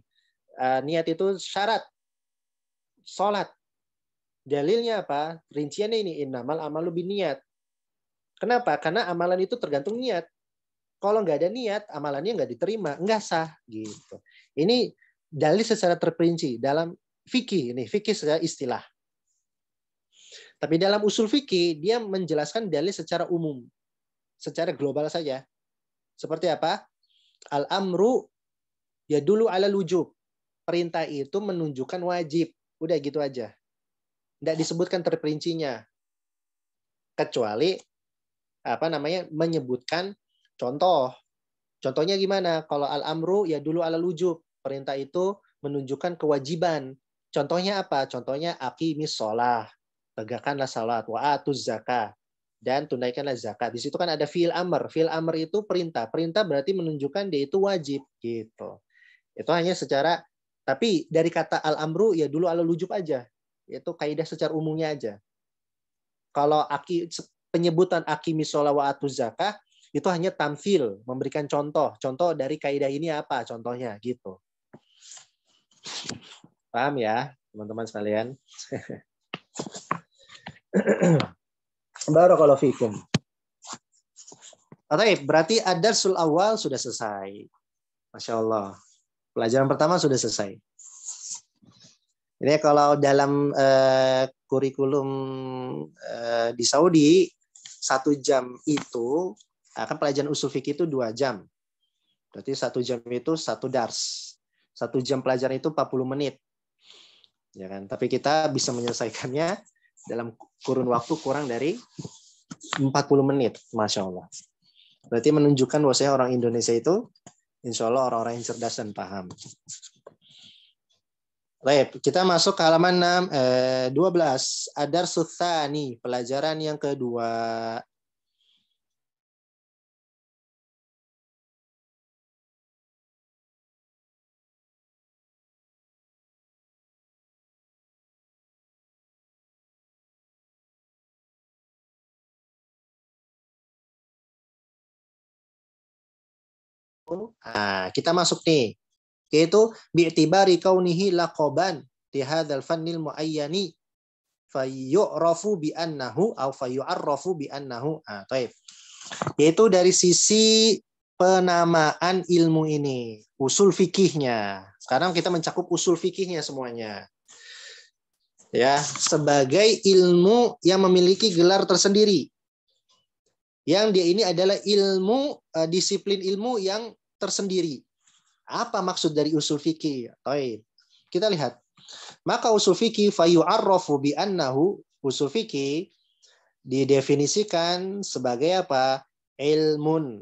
Niat itu syarat salat. Dalilnya apa? Rinciannya ini innamal a'malu binniyat. Kenapa? Karena amalan itu tergantung niat. Kalau nggak ada niat, amalannya nggak diterima, nggak sah gitu. Ini dalil secara terperinci dalam fikih, ini fikih secara istilah. Tapi dalam usul fikih dia menjelaskan dalil secara umum, secara global saja. Seperti apa? Al-amru yadullu ala wujub. Perintah itu menunjukkan wajib. Udah gitu aja. Nggak disebutkan terperincinya. Kecuali menyebutkan contoh. Contohnya gimana? Kalau al-amru ya dulu ala wujub. Perintah itu menunjukkan kewajiban. Contohnya apa? Contohnya aqimis shalah. Tegakkanlah salat. Wa atuz zakah. Dan tunaikanlah zakat. Di situ kan ada fi'il amr. Fi'il amr itu perintah. Perintah berarti menunjukkan dia itu wajib. Gitu. Itu hanya secara, tapi dari kata al-amru ya dulu ala wujub aja. Itu kaidah secara umumnya aja. Kalau penyebutan aqimis shalah wa atuz zakah itu hanya tamfil, memberikan contoh. Contoh dari kaidah ini apa contohnya gitu. Paham ya, teman-teman sekalian? Barakallahu fikum. Oke, berarti ad-darsul awal sudah selesai. Masya Allah. Pelajaran pertama sudah selesai. Ini kalau dalam kurikulum di Saudi 1 jam itu akan pelajaran usul fikih itu 2 jam. Berarti 1 jam itu 1 dars. 1 jam pelajaran itu 40 menit. Ya kan? Tapi kita bisa menyelesaikannya dalam kurun waktu kurang dari 40 menit. Masya Allah. Berarti menunjukkan bahwasanya orang Indonesia itu insya Allah orang-orang yang cerdas dan paham. Baik, kita masuk ke halaman 12. Ad-darsus tsani, pelajaran yang kedua. Nah, kita masuk nih, yaitu bi'tibari kaunihi laqaban di hadzal fannil muayyani fayu'rafu bi annahu aw fayu'arrafu bi annahu. Baik. Yaitu dari sisi penamaan ilmu ini, usul fikihnya. Sekarang kita mencakup usul fikihnya semuanya. Ya, sebagai ilmu yang memiliki gelar tersendiri. Yang dia ini adalah ilmu, disiplin ilmu yang tersendiri. Apa maksud dari usul fikih? Baik. Kita lihat. Maka usul fikih fayu'arrafu bi annahu, usul fikih didefinisikan sebagai apa? Ilmun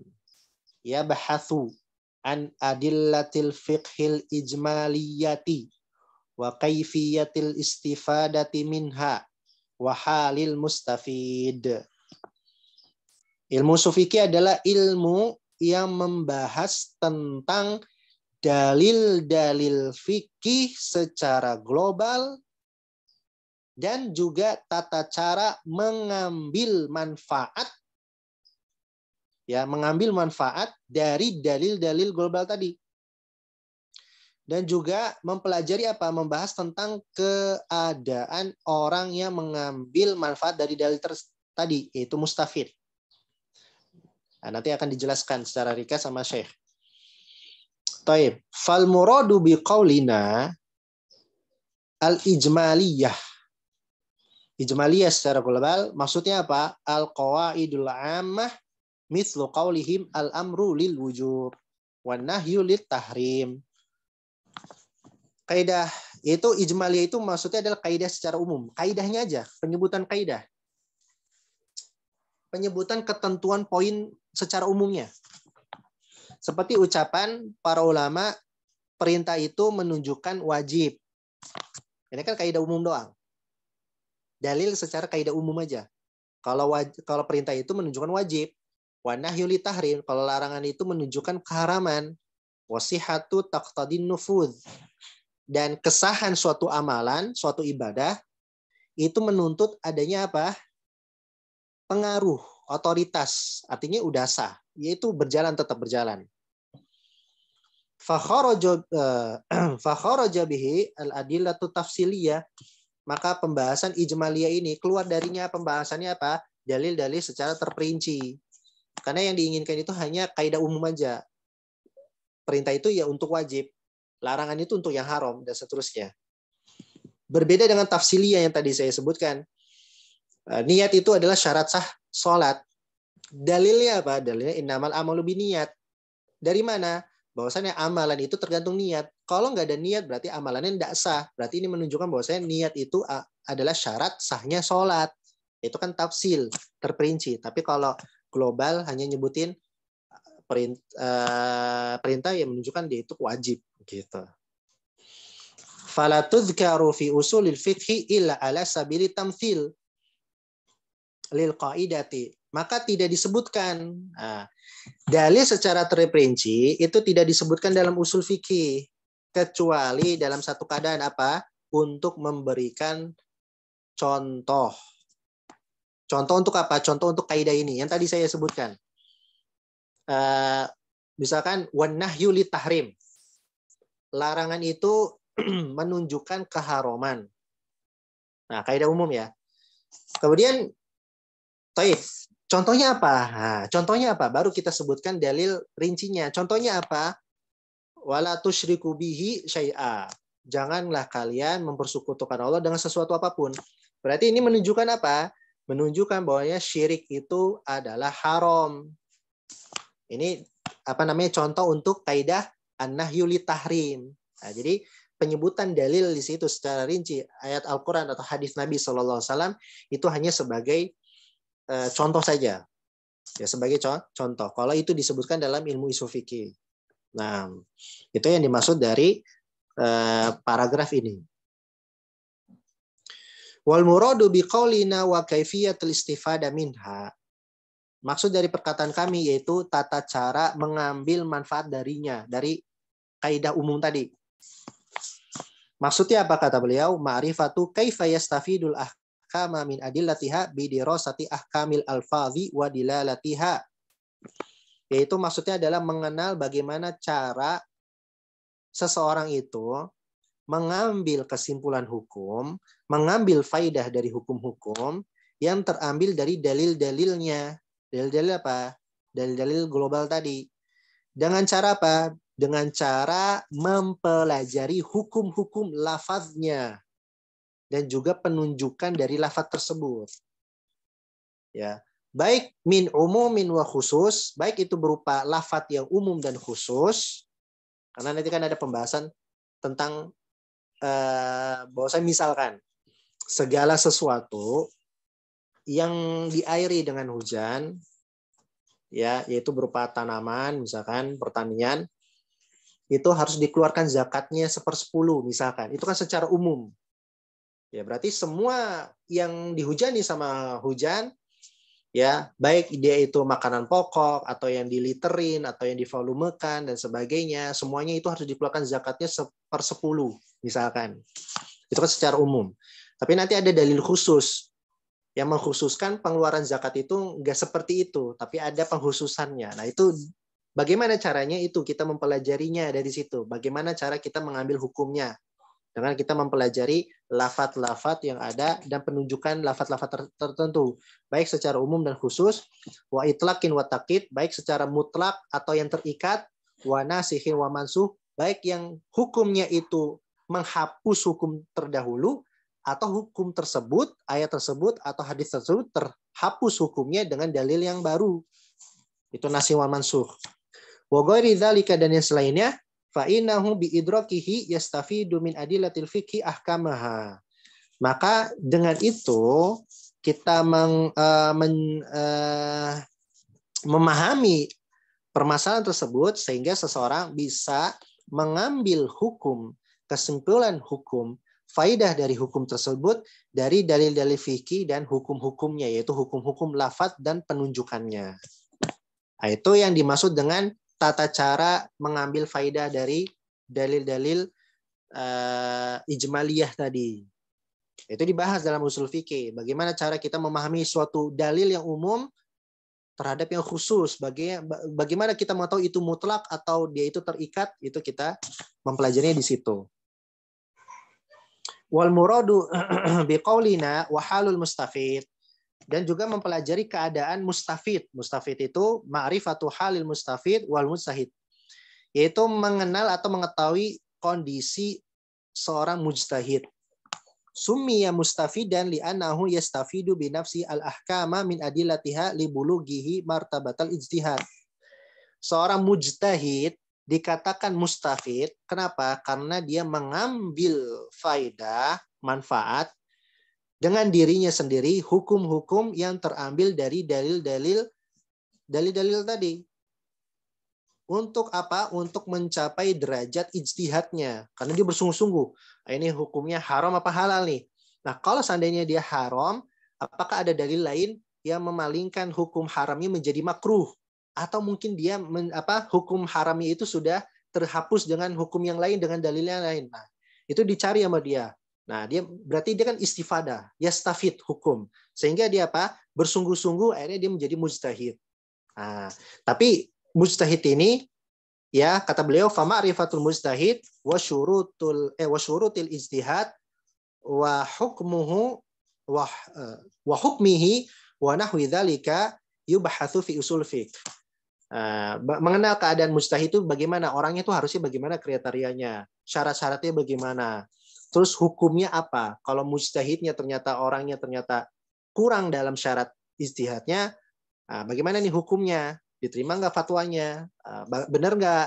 yabhathu an adillatil fiqhil ijmaliyati wa kaifiyatil istifadati minha wa halil mustafid. Ilmu usul fikih adalah ilmu yang membahas tentang dalil-dalil fikih secara global dan juga tata cara mengambil manfaat, ya, mengambil manfaat dari dalil-dalil global tadi. Dan juga mempelajari apa? Membahas tentang keadaan orang yang mengambil manfaat dari dalil tadi, yaitu mustafid. Nah, nanti akan dijelaskan secara ringkas sama Syekh. Taib. Fal muradu biqaulina al-ijmaliyah. Ijmaliyah secara global maksudnya apa? Al-qawaidul 'ammah mithlu qaulihim al-amru lil wujub wan nahyu lit tahrim. Kaidah itu ijmaliyah itu maksudnya adalah kaidah secara umum. Kaidahnya aja, penyebutan kaidah. Penyebutan ketentuan poin secara umumnya. Seperti ucapan para ulama, perintah itu menunjukkan wajib. Ini kan kaidah umum doang. Dalil secara kaidah umum aja. Kalau perintah itu menunjukkan wajib. Wa nahyu li tahrim, kalau larangan itu menunjukkan keharaman. Wasihatu taqtadin nufudz. Dan kesahan suatu amalan, suatu ibadah itu menuntut adanya apa? Pengaruh, otoritas, artinya udah sah, yaitu tetap berjalan. Fakharaja bihi al-adillatu tafsiliyah, maka pembahasan ijmaliyah ini keluar darinya pembahasannya apa? Dalil-dalil secara terperinci. Karena yang diinginkan itu hanya kaidah umum aja. Perintah itu ya untuk wajib, larangan itu untuk yang haram, dan seterusnya. Berbeda dengan tafsiliyah yang tadi saya sebutkan. Niat itu adalah syarat sah sholat. Dalilnya apa? Dalilnya innamal amalu biniyat. Dari mana? Bahwasanya amalan itu tergantung niat. Kalau nggak ada niat berarti amalannya tidak sah. Berarti ini menunjukkan bahwasanya niat itu adalah syarat sahnya sholat. Itu kan tafsil, terperinci. Tapi kalau global hanya nyebutin perintah yang menunjukkan dia itu wajib. Gitu. Fala tuzkaru fi usulil fiqhi illa ala sabili tamthil lil qaidati, maka tidak disebutkan. Dalil secara terperinci itu tidak disebutkan dalam usul fikih kecuali dalam satu keadaan apa? Untuk memberikan contoh. Contoh untuk apa? Contoh untuk kaidah ini yang tadi saya sebutkan. Misalkan wan nahyu li tahrim. Larangan itu menunjukkan keharaman. Nah, kaidah umum ya. Kemudian Taif. Contohnya apa? Nah, contohnya apa? Baru kita sebutkan dalil rincinya. Contohnya apa? Wala tusyriku bihi syai'a. Janganlah kalian mempersekutukan Allah dengan sesuatu apapun. Berarti ini menunjukkan apa? Menunjukkan bahwanya syirik itu adalah haram. Ini contoh untuk kaidah an-nahyu li tahrim. Nah, jadi penyebutan dalil di situ secara rinci ayat Al-Qur'an atau hadis Nabi SAW itu hanya sebagai contoh saja, ya sebagai contoh. Kalau itu disebutkan dalam ilmu usul fikih. Nah, itu yang dimaksud dari paragraf ini. Wal muradu biqaulina wa kaifiyatul istifada minha. Maksud dari perkataan kami yaitu tata cara mengambil manfaat darinya, dari kaidah umum tadi. Maksudnya apa kata beliau? Ma'rifatu kaifa yastafidul ahkama min adillatiha bidirasati ahkamil alfazi wa dilalatiha. Yaitu maksudnya adalah mengenal bagaimana cara seseorang itu mengambil kesimpulan hukum, mengambil faidah dari hukum-hukum yang terambil dari dalil-dalilnya. Dalil-dalil apa? Dalil-dalil global tadi. Dengan cara apa? Dengan cara mempelajari hukum-hukum lafaznya dan juga penunjukan dari lafaz tersebut. Ya, baik min umumin wa khusus, baik itu berupa lafaz yang umum dan khusus. Karena nanti kan ada pembahasan tentang bahwasanya misalkan segala sesuatu yang diairi dengan hujan, ya, yaitu berupa tanaman, misalkan pertanian, itu harus dikeluarkan zakatnya 1/10 misalkan. Itu kan secara umum. Ya, berarti semua yang dihujani sama hujan, ya, baik dia itu makanan pokok atau yang diliterin atau yang divolumekan dan sebagainya, semuanya itu harus dikeluarkan zakatnya 1/10 misalkan. Itu kan secara umum. Tapi nanti ada dalil khusus yang mengkhususkan pengeluaran zakat itu enggak seperti itu, tapi ada pengkhususannya. Nah, itu bagaimana caranya itu kita mempelajarinya dari situ. Bagaimana cara kita mengambil hukumnya? Dengan kita mempelajari lafaz-lafaz yang ada dan penunjukan lafaz-lafaz tertentu, baik secara umum dan khusus, wa itlaqin wa taqid, baik secara mutlak atau yang terikat, wa nasikhin wa mansuh, baik yang hukumnya itu menghapus hukum terdahulu atau hukum tersebut, ayat tersebut atau hadis tersebut terhapus hukumnya dengan dalil yang baru. Itu nasikh wa mansuh. Wa ghairi dzalika, dan yang selainnya fa innahu bi idrakihi yastafidu min adillatil fiqhi ahkamaha. Maka dengan itu kita memahami permasalahan tersebut sehingga seseorang bisa mengambil hukum, kesimpulan hukum, faidah dari hukum tersebut dari dalil-dalil fikih dan hukum-hukumnya, yaitu hukum-hukum lafadz dan penunjukannya. Nah, itu yang dimaksud dengan tata cara mengambil faidah dari dalil-dalil ijmaliyah tadi. Itu dibahas dalam usul fikih. Bagaimana cara kita memahami suatu dalil yang umum terhadap yang khusus. Bagaimana kita mau tahu itu mutlak atau dia itu terikat, itu kita mempelajarinya di situ. Wal muradu biqaulina wa halul mustafid, dan juga mempelajari keadaan mustafid. Mustafid itu ma'rifatu halil mustafid wal mujtahid, yaitu mengenal atau mengetahui kondisi seorang mujtahid. Summiya mustafidan li'annahu yastafidu binafsi al-ahkama min adillatiha li bulughihi martabatal ijtihad. Seorang mujtahid dikatakan mustafid. Kenapa? Karena dia mengambil faidah, manfaat dengan dirinya sendiri, hukum-hukum yang terambil dari dalil-dalil tadi. Untuk apa? Untuk mencapai derajat ijtihadnya. Karena dia bersungguh-sungguh. Ini hukumnya haram apa halal nih? Nah, kalau seandainya dia haram, apakah ada dalil lain yang memalingkan hukum haramnya menjadi makruh? Atau mungkin dia hukum haramnya itu sudah terhapus dengan hukum yang lain, dengan dalil yang lain. Nah, itu dicari sama dia. Nah, berarti dia kan istifadah, yastafid hukum. Sehingga dia bersungguh-sungguh, akhirnya dia menjadi mujtahid. Nah, tapi mujtahid ini, ya kata beliau, fa ma'rifatul mujtahid wa syurutil ijtihad wa hukmuhu wa hukmihi wa nahwi dzalika yubhatsu fi usul fiqh. Mengenal keadaan mujtahid itu bagaimana, orangnya itu harusnya bagaimana kriterianya, syarat-syaratnya bagaimana, terus hukumnya apa. Kalau mujtahidnya orangnya ternyata kurang dalam syarat ijtihadnya, bagaimana nih hukumnya? Diterima nggak fatwanya? Benar nggak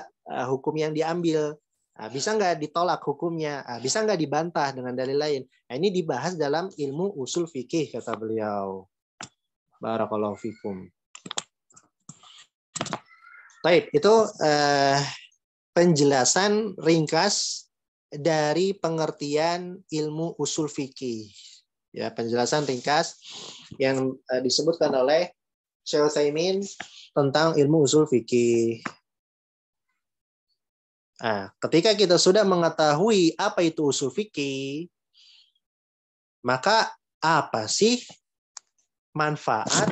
hukum yang diambil? Bisa nggak ditolak hukumnya? Bisa nggak dibantah dengan dalil lain? Nah, ini dibahas dalam ilmu usul fikih, kata beliau. Barakallahu fikum. Baik, itu penjelasan ringkas dari pengertian ilmu usul fikih. Ya, penjelasan ringkas yang disebutkan oleh Syekh Utsaimin tentang ilmu usul fikih. Nah, ketika kita sudah mengetahui apa itu usul fikih, maka apa sih manfaat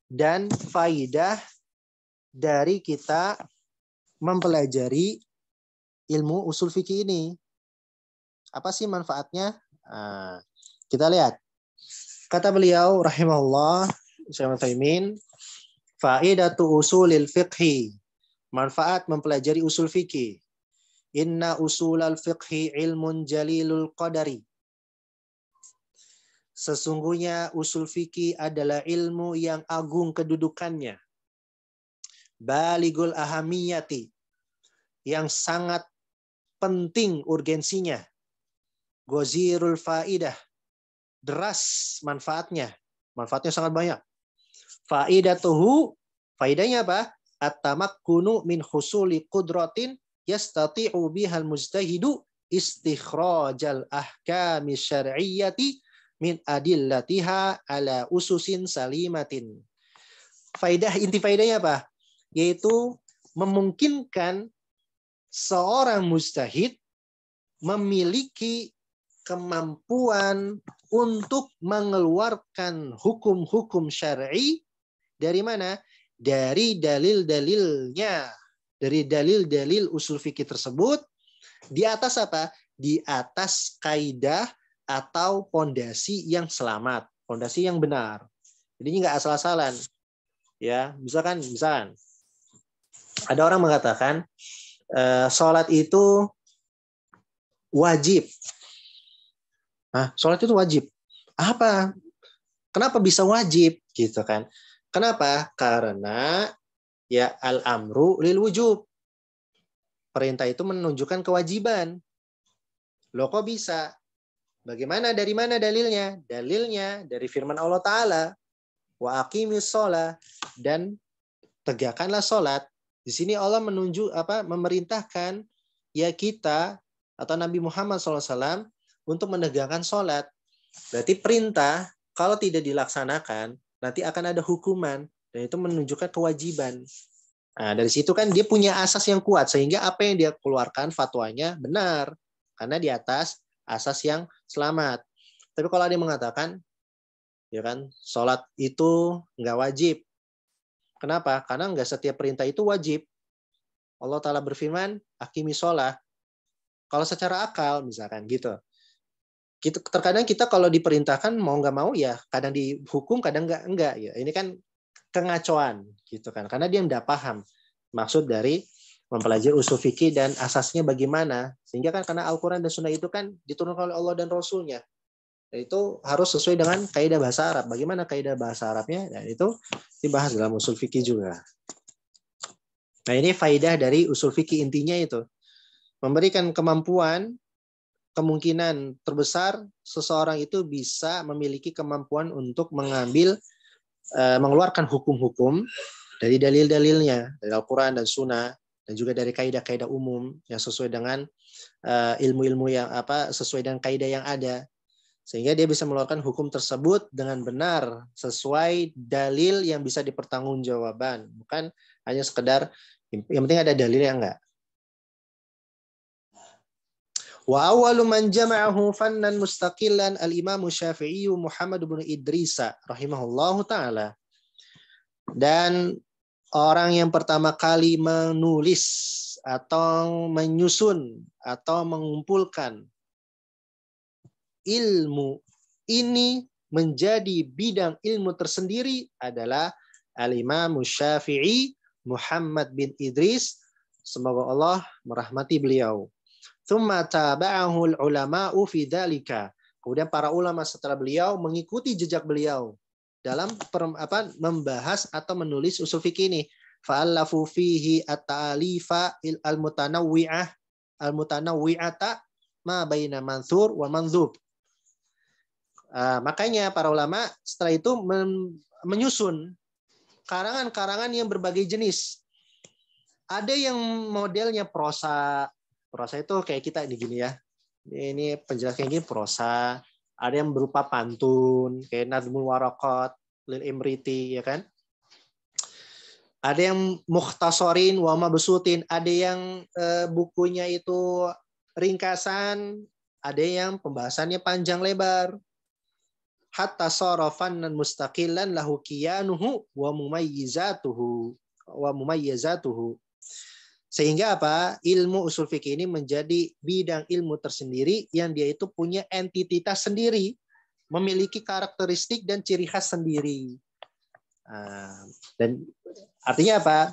dan faidah dari kita mempelajari ilmu usul fikih ini? Apa sih manfaatnya? Nah, kita lihat. Kata beliau rahimahullah, Syekh Utsaimin, faidatu usulil fiqhi, manfaat mempelajari usul fikih. Inna usulal fiqhi ilmun jalilul qadari. Sesungguhnya usul fikih adalah ilmu yang agung kedudukannya. Baligul ahamiyati, yang sangat penting urgensinya. Gozirul faidah, deras manfaatnya. Manfaatnya sangat banyak. Faidatuhu, faidahnya apa? At-tamakkunu min husuli qudratin yastati'u bihal mujtahidu istikhrajal ahkami syar'iyyati min adillatiha ala ususin salimatin. Inti faidahnya apa? Yaitu memungkinkan seorang mujtahid memiliki kemampuan untuk mengeluarkan hukum-hukum syar'i dari mana? Dari dalil-dalilnya, dari dalil-dalil usul fikih tersebut, di atas apa? Di atas kaidah atau pondasi yang selamat, pondasi yang benar. Jadi nggak asal-asalan. Ya, misalkan ada orang mengatakan sholat itu wajib. Sholat itu wajib. Apa? Kenapa bisa wajib? Gitu kan? Kenapa? Karena ya al-amru lil wujub. perintah itu menunjukkan kewajiban. Loh kok bisa? Bagaimana? Dari mana dalilnya? Dalilnya dari firman Allah Ta'ala. Wa aqimis sholah. Dan tegakkanlah sholat. Di sini Allah memerintahkan ya kita atau Nabi Muhammad SAW untuk menegakkan sholat. Berarti perintah kalau tidak dilaksanakan nanti akan ada hukuman dan itu menunjukkan kewajiban. Nah, dari situ kan dia punya asas yang kuat sehingga apa yang dia keluarkan fatwanya benar karena di atas asas yang selamat. Tapi kalau ada yang mengatakan ya kan sholat itu nggak wajib. Kenapa? Karena nggak setiap perintah itu wajib. Allah Ta'ala berfirman, aqimi sholah. Kalau secara akal misalkan gitu. Terkadang kita kalau diperintahkan mau nggak mau ya kadang dihukum kadang enggak ya. Ini kan kengacoan gitu kan. Karena dia tidak paham maksud dari mempelajari usul fikih dan asasnya bagaimana. Sehingga kan karena Al-Quran dan Sunnah itu kan diturunkan oleh Allah dan Rasulnya. Dan itu harus sesuai dengan kaidah bahasa Arab. Bagaimana kaidah bahasa Arabnya? Dan itu dibahas dalam usul fikih juga. Nah ini faidah dari usul fikih intinya itu. Memberikan kemampuan, kemungkinan terbesar seseorang itu bisa memiliki kemampuan untuk mengeluarkan hukum-hukum dari dalil-dalilnya, dari Al-Quran dan Sunnah, dan juga dari kaidah-kaidah umum yang sesuai dengan ilmu-ilmu yang sesuai dengan kaidah yang ada. Sehingga dia bisa mengeluarkan hukum tersebut dengan benar sesuai dalil yang bisa dipertanggungjawabkan, bukan hanya sekedar yang penting ada dalil yang enggak. Wa awwalu man jama'ahu fannan mustaqillan al-Imam Syafi'i Muhammad bin Idris rahimahullahu taala. Dan orang yang pertama kali menulis atau menyusun atau mengumpulkan ilmu ini menjadi bidang ilmu tersendiri adalah al-Imam Syafi'i Muhammad bin Idris, semoga Allah merahmati beliau. Tsumma taba'ahu al-ulama'u fi dzalika. Kemudian para ulama setelah beliau mengikuti jejak beliau dalam membahas atau menulis usul fikih ini. Fa'allafu fihi at-ta'alifa al-mutanawwi'ata ma baina manthur wa manzub. Makanya para ulama setelah itu menyusun karangan-karangan yang berbagai jenis. Ada yang modelnya prosa. Prosa itu kayak kita ini gini ya. Ini penjelasan kayak gini prosa. Ada yang berupa pantun kayak Nadmul Waraqat lil Imriti ya kan. Ada yang mukhtasarin wa mabsutin, ada yang bukunya itu ringkasan, ada yang pembahasannya panjang lebar. Hatta sarafan mustaqilan lahu qiyanuhu wa mumayyizatuhu. Sehingga apa? Ilmu usul fikih ini menjadi bidang ilmu tersendiri yang dia itu punya entitas sendiri, memiliki karakteristik dan ciri khas sendiri. Dan artinya apa?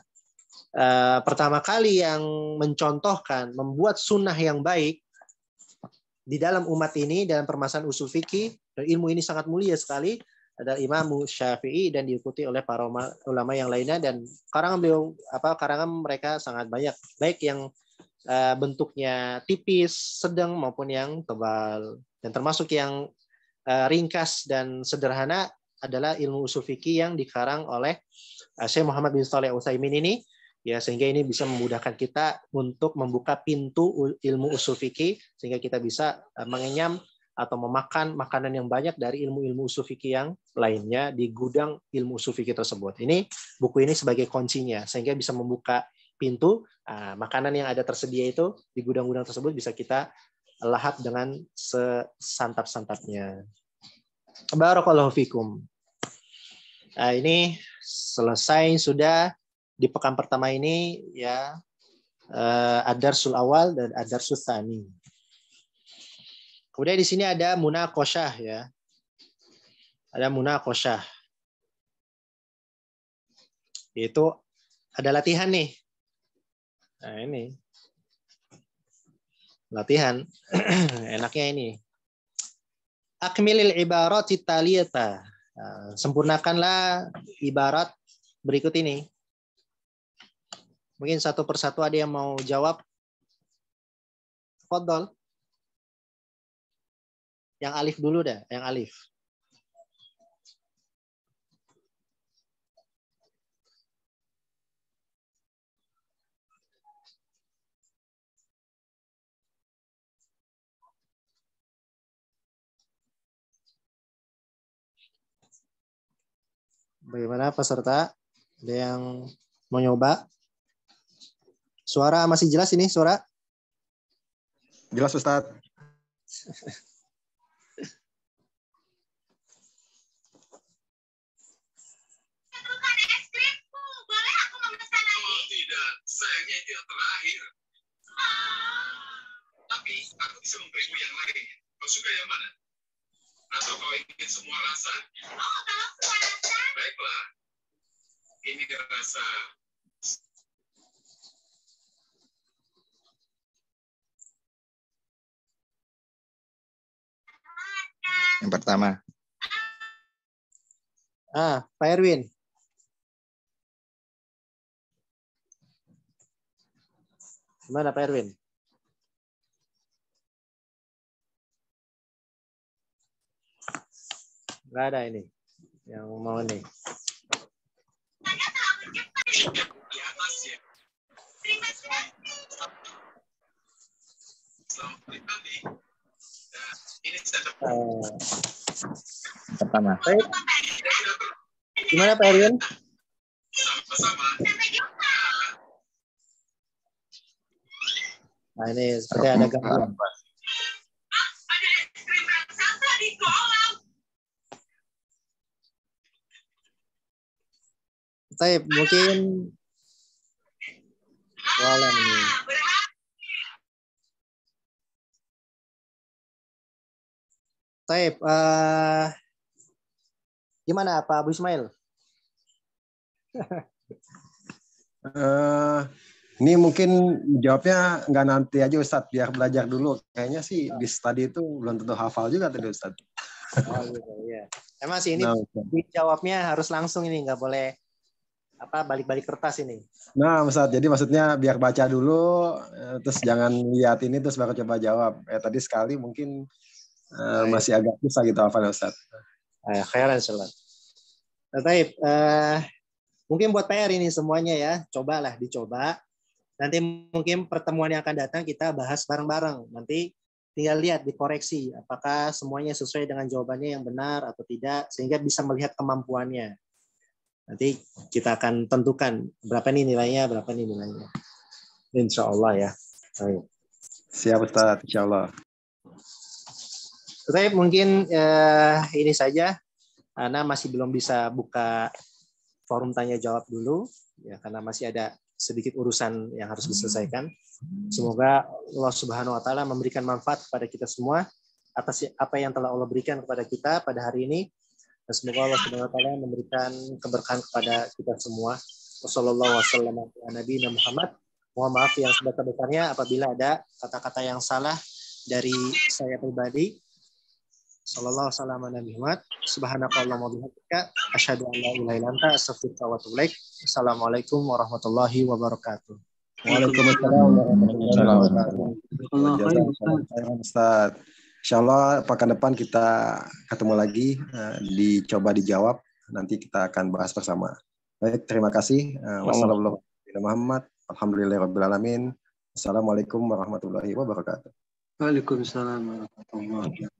Pertama kali yang mencontohkan, membuat sunnah yang baik di dalam umat ini, dalam permasalahan usul fikih, dan ilmu ini sangat mulia sekali, adalah Imam Syafi'i dan diikuti oleh para ulama yang lainnya, dan karangan mereka sangat banyak, baik yang bentuknya tipis, sedang maupun yang tebal. Dan termasuk yang ringkas dan sederhana adalah ilmu usul fikih yang dikarang oleh Syekh Muhammad bin Shalih Al-Utsaimin ini, ya, sehingga ini bisa memudahkan kita untuk membuka pintu ilmu usul fikih sehingga kita bisa mengenyam atau memakan makanan yang banyak dari ilmu-ilmu usul fikih yang lainnya di gudang ilmu usul fikih tersebut. Ini buku ini sebagai kuncinya sehingga bisa membuka pintu makanan yang ada tersedia itu di gudang-gudang tersebut bisa kita lahap dengan sesantap-santapnya. Barakallahu fikum. Ini selesai sudah di pekan pertama ini ya, ad-darsul awal dan ad-darsul tsani. Kemudian di sini ada munaqasyah ya. Ada munaqasyah. Itu ada latihan nih. Nah, ini. Latihan. Enaknya ini. Akmilil ibarati taliyata. Sempurnakanlah ibarat berikut ini. Mungkin satu persatu ada yang mau jawab Fadol. Yang alif dulu dah, yang alif. Bagaimana peserta? Ada yang mau nyoba? Suara masih jelas ini, suara? Jelas Ustaz. Sayangnya itu yang terakhir. Tapi aku bisa memberimu yang lain. Kau suka yang mana? Atau kau ingin semua rasa? Oh, kalau semua rasa. Baiklah. Ini rasa. Yang pertama. Pak Erwin. Gimana Pak Erwin? Nggak ada ini yang mau nih. Pertama. Gimana Pak Erwin? Sama-sama. Nah ini seperti ada gangguan. Ada es krim raksasa di kolam. Taib, mungkin walau ini. Taib, gimana Pak Abu Ismail? Ini mungkin jawabnya nggak nanti aja Ustadz, biar belajar dulu. Kayaknya sih di study itu belum tentu hafal juga tadi Ustadz. Oh gitu ya. Emang sih ini dijawabnya harus langsung ini, nggak boleh balik-balik kertas ini. Nah Ustadz, jadi maksudnya biar baca dulu, terus jangan lihat ini terus baru coba jawab. Tadi sekali mungkin masih agak susah gitu hafal Ustadz. Khairan salat. Taib, mungkin buat PR ini semuanya ya, cobalah dicoba. Nanti mungkin pertemuan yang akan datang kita bahas bareng-bareng. Nanti tinggal lihat, dikoreksi apakah semuanya sesuai dengan jawabannya yang benar atau tidak, sehingga bisa melihat kemampuannya. Nanti kita akan tentukan berapa nih nilainya, berapa nih nilainya. Insya Allah ya. Baik. Siap Ustaz, insya Allah. Baik, mungkin ini saja. Ana masih belum bisa buka forum tanya jawab dulu, ya karena masih ada sedikit urusan yang harus diselesaikan. Semoga Allah Subhanahu wa taala memberikan manfaat kepada kita semua atas apa yang telah Allah berikan kepada kita pada hari ini. Dan semoga Allah Subhanahu wa taala memberikan keberkahan kepada kita semua. Wassallallahu wasallam ala nabiyina Muhammad. Mohon maaf yang sebesar-besarnya apabila ada kata-kata yang salah dari saya pribadi. Sallallahu wasallam ala Muhammad. Subhanakallahumma wa bihamdika asyhadu an la ilaha illa anta astaghfiruka wa atubu ilaik. Assalamualaikum warahmatullahi wabarakatuh. Waalaikumsalam warahmatullahi wabarakatuh. Ustaz. Insyaallah pekan depan kita ketemu lagi, dicoba dijawab, nanti kita akan bahas bersama. Baik, terima kasih. Wassalamualaikum warahmatullahi wabarakatuh. Alhamdulillahirabbil alamin. Assalamualaikum warahmatullahi wabarakatuh. Waalaikumsalam warahmatullahi wabarakatuh.